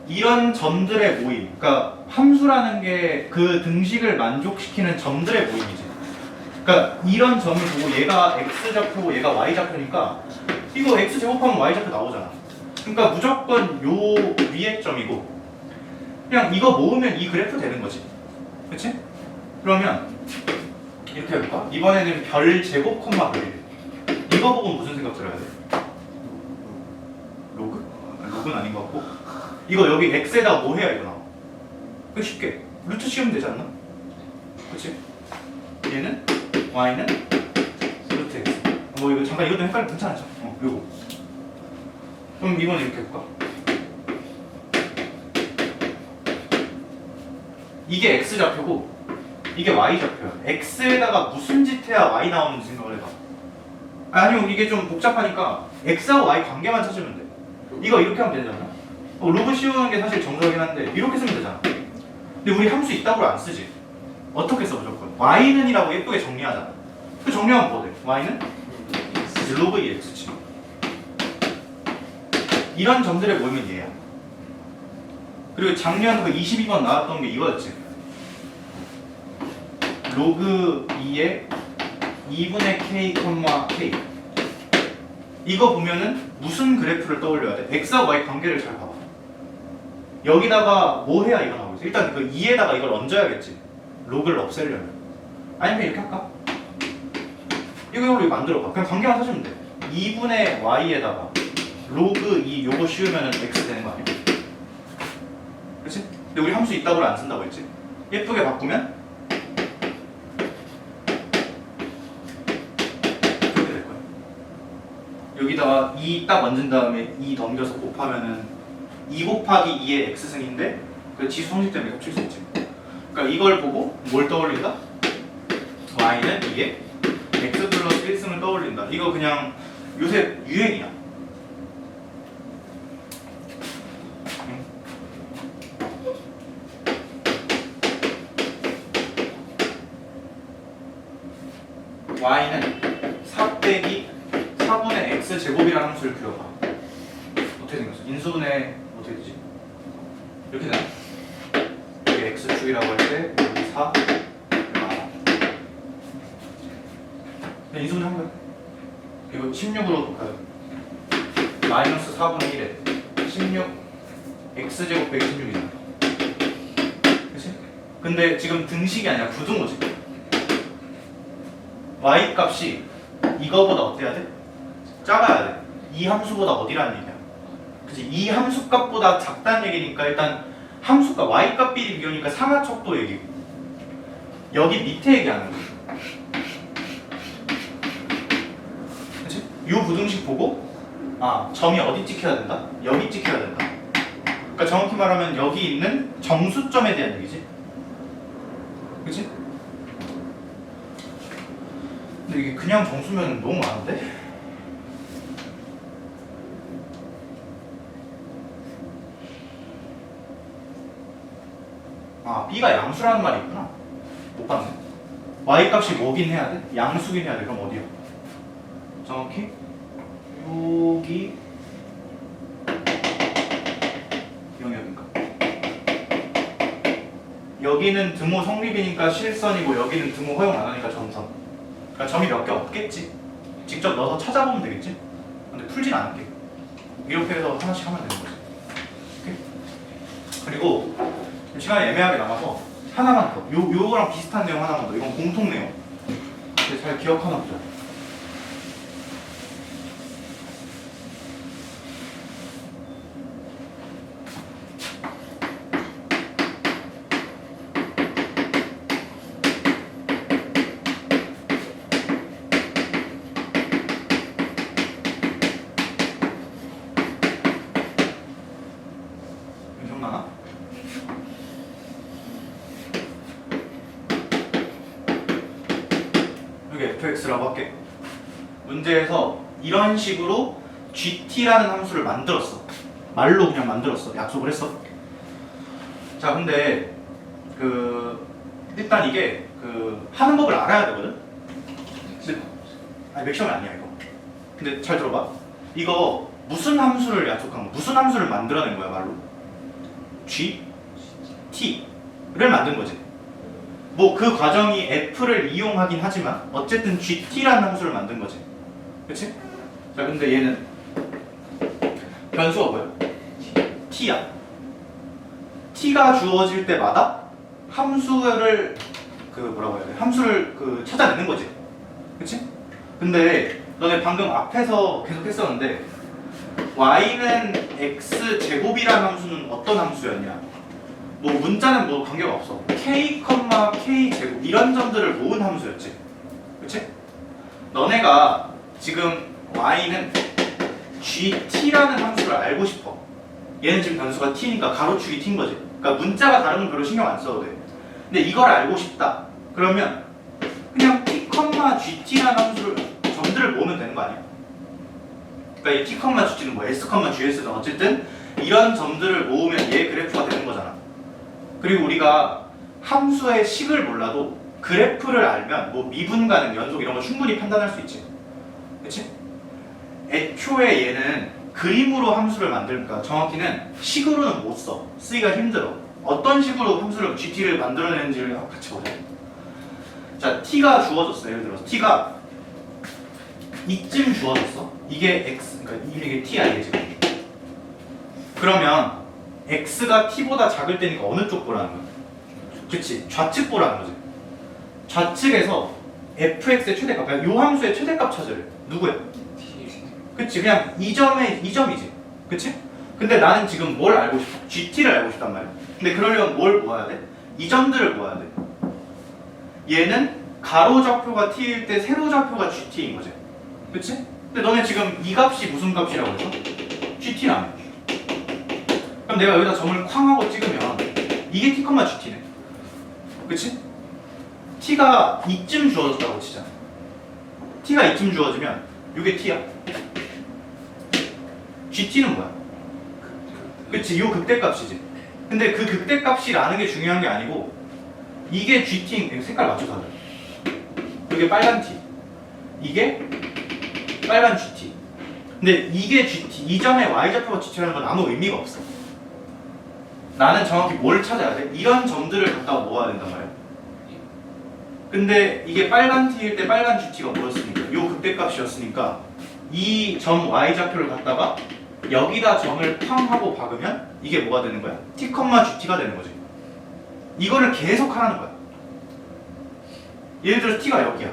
이런 점들의 모임, 그러니까 함수라는 게 그 등식을 만족시키는 점들의 모임이지. 그러니까 이런 점을 보고 얘가 x좌표고 얘가 y좌표니까 이거 x제곱하면 y좌표 나오잖아. 그러니까 무조건 요 위에 점이고 그냥 이거 모으면 이 그래프 되는 거지. 그치? 그러면 이렇게 해볼까? 이번에는 별 제곱 콤마 별이 이거 보고 무슨 생각 들어야 돼? 로그? 로그는 아닌 것 같고 이거 여기 x에다 뭐 해야 이거 나와? 그 쉽게 루트 씌우면 되지 않나? 그치? 얘는 y는 루트 x 뭐 이거 잠깐 이것도 헷갈리면 괜찮죠? 요거 그럼 이건 이렇게 해볼까? 이게 x좌표고 이게 y좌표야. x에다가 무슨 짓 해야 y 나오는지 생각을 해봐. 아니요 이게 좀 복잡하니까 x하고 y 관계만 찾으면 돼. 이거 이렇게 하면 되잖아. 로그 씌우는 게 사실 정석이긴 한데 이렇게 쓰면 되잖아. 근데 우리 함수 이따구로 안 쓰지. 어떻게 써 무조건? y는 이라고 예쁘게 정리하잖아. 그 정리하면 뭐 돼? y는 로그 2x지. 이런 점들의 모이면 얘야. 그리고 작년 그 22번 나왔던 게 이거였지. 로그 2의 2분의 k, k. 이거 보면은 무슨 그래프를 떠올려야 돼? x와 y 관계를 잘 봐봐. 여기다가 뭐 해야 이거 나오겠어? 일단 그 2에다가 이걸 얹어야겠지. 로그를 없애려면. 아니면 이렇게 할까? 이걸로 만들어봐. 그냥 관계만 사주면 돼. 2분의 y에다가 로그 2 요거 씌우면은 x 되는 거 아니야? 그치? 근데 우리 함수 이따구로 안 쓴다고 했지? 예쁘게 바꾸면 그렇게 될 거야. 여기다가 2 딱 얹은 다음에 2 넘겨서 곱하면은 2 곱하기 2의 x승인데 그 지수 성질 때문에 겹칠 수 있지. 그러니까 이걸 보고 뭘 떠올린다? y는 2에 x 플러스 1승을 떠올린다. 이거 그냥 요새 유행이야. y는 4 빼기 4분의 x제곱이라는 함수를 그려봐. 어떻게 생겼어? 인수분해 어떻게 되지? 이렇게 되나? 여기 x축이라고 할 때 여기 4 그냥 인수분해 한 거야. 이거 16으로 볼까요? 마이너스 4분의 1에 16 x제곱 빼기 16이잖아. 그치? 근데 지금 등식이 아니라 부등호지. y 값이 이거보다 어때야 돼? 작아야 돼. 이 함수보다 어디라는 얘기야? 그치? 이 함수 값보다 작다는 얘기니까 일단 함수값 y 값 비리 비교니까 상하척도 얘기고 여기 밑에 얘기하는 거야. 그치? 이 부등식 보고 아 점이 어디 찍혀야 된다? 여기 찍혀야 된다. 그러니까 정확히 말하면 여기 있는 정수점에 대한 얘기지. 그치? 근데 이게 그냥 정수면 너무 많은데? 아 B가 양수라는 말이 있구나. 못 봤네. Y 값이 뭐긴 해야 돼? 양수긴 해야 돼. 그럼 어디요? 정확히 여기 영역인가? 여기는 등호 성립이니까 실선이고 여기는 등호 허용 안 하니까 점선. 그러니까 점이 몇 개 없겠지. 직접 넣어서 찾아보면 되겠지. 근데 풀진 않을게. 이렇게 해서 하나씩 하면 되는 거지. 오케이? 그리고 시간이 애매하게 남아서 하나만 더. 요거랑 비슷한 내용 하나만 더. 이건 공통 내용. 근데 잘 기억하나 보자. 기억나나? fx라고 할게. 문제에서 이런 식으로 gt라는 함수를 만들었어. 말로 그냥 만들었어. 약속을 했어. 자, 근데 일단 이게 하는 법을 알아야 되거든. 아니 맥시멈이 아니야 이거. 근데 잘 들어봐. 이거 무슨 함수를 약속한 거야? 무슨 함수를 만들어낸 거야 말로? g, t를 만든 거지. 뭐 그 과정이 f를 이용하긴 하지만 어쨌든 gt라는 함수를 만든 거지. 그치? 자, 근데 얘는 변수가 뭐야? t야. t가 주어질 때마다 함수를 뭐라고 해야 돼? 함수를 찾아내는 거지. 그치? 근데 너네 방금 앞에서 계속 했었는데 y는 x 제곱이라는 함수는 어떤 함수였냐? 뭐 문자는 뭐 관계가 없어. k, k 제곱 이런 점들을 모은 함수였지. 그치? 너네가 지금 y는 gt라는 함수를 알고 싶어. 얘는 지금 변수가 t니까 가로축이 t인 거지. 그러니까 문자가 다른 건 별로 신경 안 써도 돼. 근데 이걸 알고 싶다. 그러면 그냥 t, gt라는 함수를 점들을 모으면 되는 거 아니야? 그러니까 이 t, gt는 뭐 s, gs든 어쨌든 이런 점들을 모으면 얘 그래프가 되는 거잖아. 그리고 우리가 함수의 식을 몰라도 그래프를 알면 뭐 미분가능, 연속 이런 거 충분히 판단할 수 있지. 그치? 애초에 얘는 그림으로 함수를 만들까 정확히는 식으로는 못 써. 쓰기가 힘들어. 어떤 식으로 함수를 gt를 만들어내는지를 같이 보자. 자, t가 주어졌어. 예를 들어서 t가 이쯤 주어졌어. 이게 x, 그러니까 이게 t야 이게 지금. 그러면 x가 t보다 작을 때니까 어느 쪽 보라는 거야? 그치, 좌측 보라는 거지. 좌측에서 fx의 최대값, 그러니까 요 함수의 최대값 찾으래. 누구야? 그치, 그냥 이 점이지. 그치? 근데 나는 지금 뭘 알고 싶어? gt를 알고 싶단 말이야. 근데 그러려면 뭘 모아야 돼? 이 점들을 모아야 돼. 얘는 가로좌표가 t일 때 세로좌표가 gt인 거지. 그치? 근데 너네 지금 이 값이 무슨 값이라고 했어? gt라며. 그럼 내가 여기다 점을 쾅 하고 찍으면 이게 t, gt네. 그치? t가 이쯤 주어졌다고 치자. t가 이쯤 주어지면 이게 t야. gt는 뭐야? 그치, 요 극대값이지. 근데 그 극대값이라는 게 중요한 게 아니고 이게 gt, 색깔 맞춰서 하자. 이게 빨간 t, 이게 빨간 gt. 근데 이게 gt, 이 점의 y좌표가 gt라는 건 아무 의미가 없어. 나는 정확히 뭘 찾아야 돼? 이런 점들을 갖다가 모아야 된단 말이야. 근데 이게 빨간 t일 때 빨간 gt가 뭐였습니까? 요 극대값이었으니까 이 점 y좌표를 갖다가 여기다 점을 쾅 하고 박으면 이게 뭐가 되는 거야? t, gt가 되는 거지. 이거를 계속 하라는 거야. 예를 들어서 t가 여기야.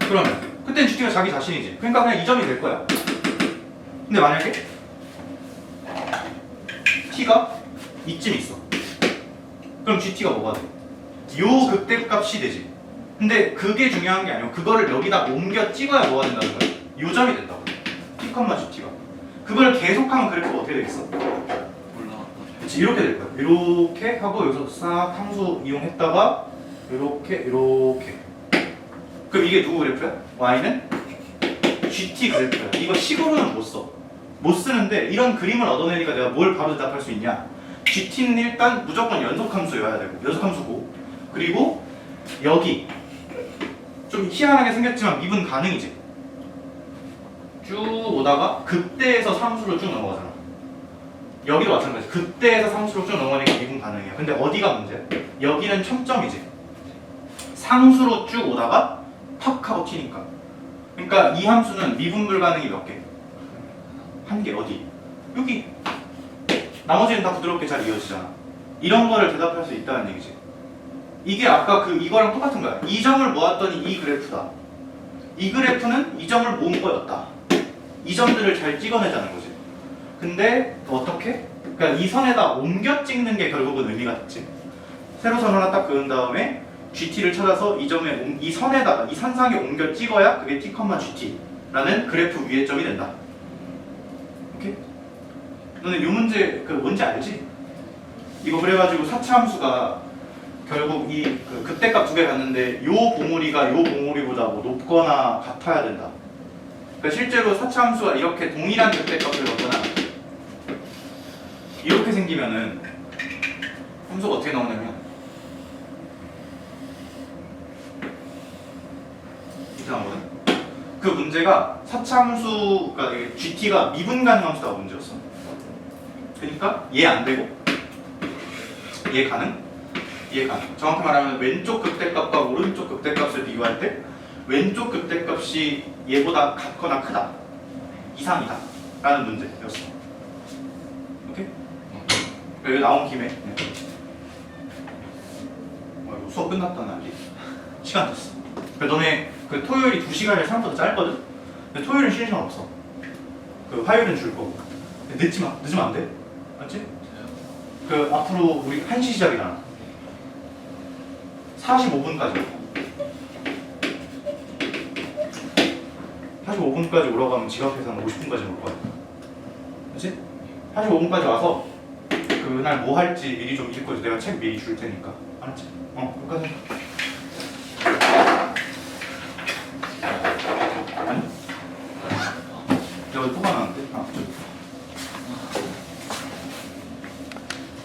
그러면 그땐 gt가 자기 자신이지. 그러니까 그냥 이 점이 될 거야. 근데 만약에 t가 이쯤 있어. 그럼 gt가 뭐가 돼? 요 극대값이 되지. 근데 그게 중요한 게 아니고 그거를 여기다 옮겨 찍어야 뭐가 된다는 거야? 요 점이 된다고. t, gt가. 그걸 계속하면 그래프가 어떻게 되겠어? 올라왔다. 그치, 이렇게 될 거야. 이렇게 하고 여기서 싹 함수 이용했다가 이렇게. 그럼 이게 누구 그래프야? y는 gt 그래프야. 이거 식으로는 못 써. 못 쓰는데 이런 그림을 얻어내니까 내가 뭘 바로 대답할 수 있냐? gt는 일단 무조건 연속함수여야 되고, 연속함수고, 그리고 여기 좀 희한하게 생겼지만 미분 가능이지. 쭉 오다가 극대에서 상수로 쭉 넘어가잖아. 여기도 마찬가지. 극대에서 상수로 쭉 넘어가니까 미분 가능이야. 근데 어디가 문제야? 여기는 첨점이지. 상수로 쭉 오다가 턱 하고 튀니까. 그러니까 이 함수는 미분 불가능이 몇 개? 한 개. 어디? 여기. 나머지는 다 부드럽게 잘 이어지잖아. 이런 거를 대답할 수 있다는 얘기지. 이게 아까 이거랑 똑같은 거야. 이 점을 모았더니 이 그래프다. 이 그래프는 이 점을 모은 거였다. 이 점들을 잘 찍어내자는 거지. 근데 어떻게? 그러니까 이 선에다 옮겨 찍는 게 결국은 의미가 있지. 세로선 하나 딱 그은 다음에 gt를 찾아서 이 점에 이 선에다가 이 선상에 옮겨 찍어야 그게 t, gt라는 그래프 위의 점이 된다. 오케이? 너네 이 문제 뭔지 알지? 이거 그래가지고 사차함수가 결국 이 그 극대값 두 개 갔는데 요 봉우리가 요 봉우리보다 뭐 높거나 같아야 된다. 그러니까 실제로 사차함수가 이렇게 동일한 극대값을 갖거나 이렇게 생기면은 함수가 어떻게 나오냐면 이렇게 나오거든. 그 문제가 사차함수, 그러니까 GT가 미분 가능함수가 문제였어. 그러니까 얘 안 되고 얘 가능? 얘 가능. 정확히 말하면 왼쪽 극대값과 오른쪽 극대값을 비교할 때 왼쪽 극대값이 얘보다 같거나 크다, 이상이다 라는 문제였어. 오케이? 여기 나온 김에 이거 수업 끝났다는 알지? 시간 됐어. 그래서 너네 그 토요일이 2시간이 생각보다 짧거든? 근데 토요일은 쉬는 시간 없어. 그 화요일은 줄 거고. 늦으면 안 돼. 맞지? 그 앞으로 우리 1시 시작이잖아. 45분까지 45분까지 오라고 하면 지각해서는 50분까지 올 거야. 그치? 45분까지 와서 그날 뭐 할지 미리 좀 읽고 내가 책 미리 줄 테니까. 알았지? 여기까지.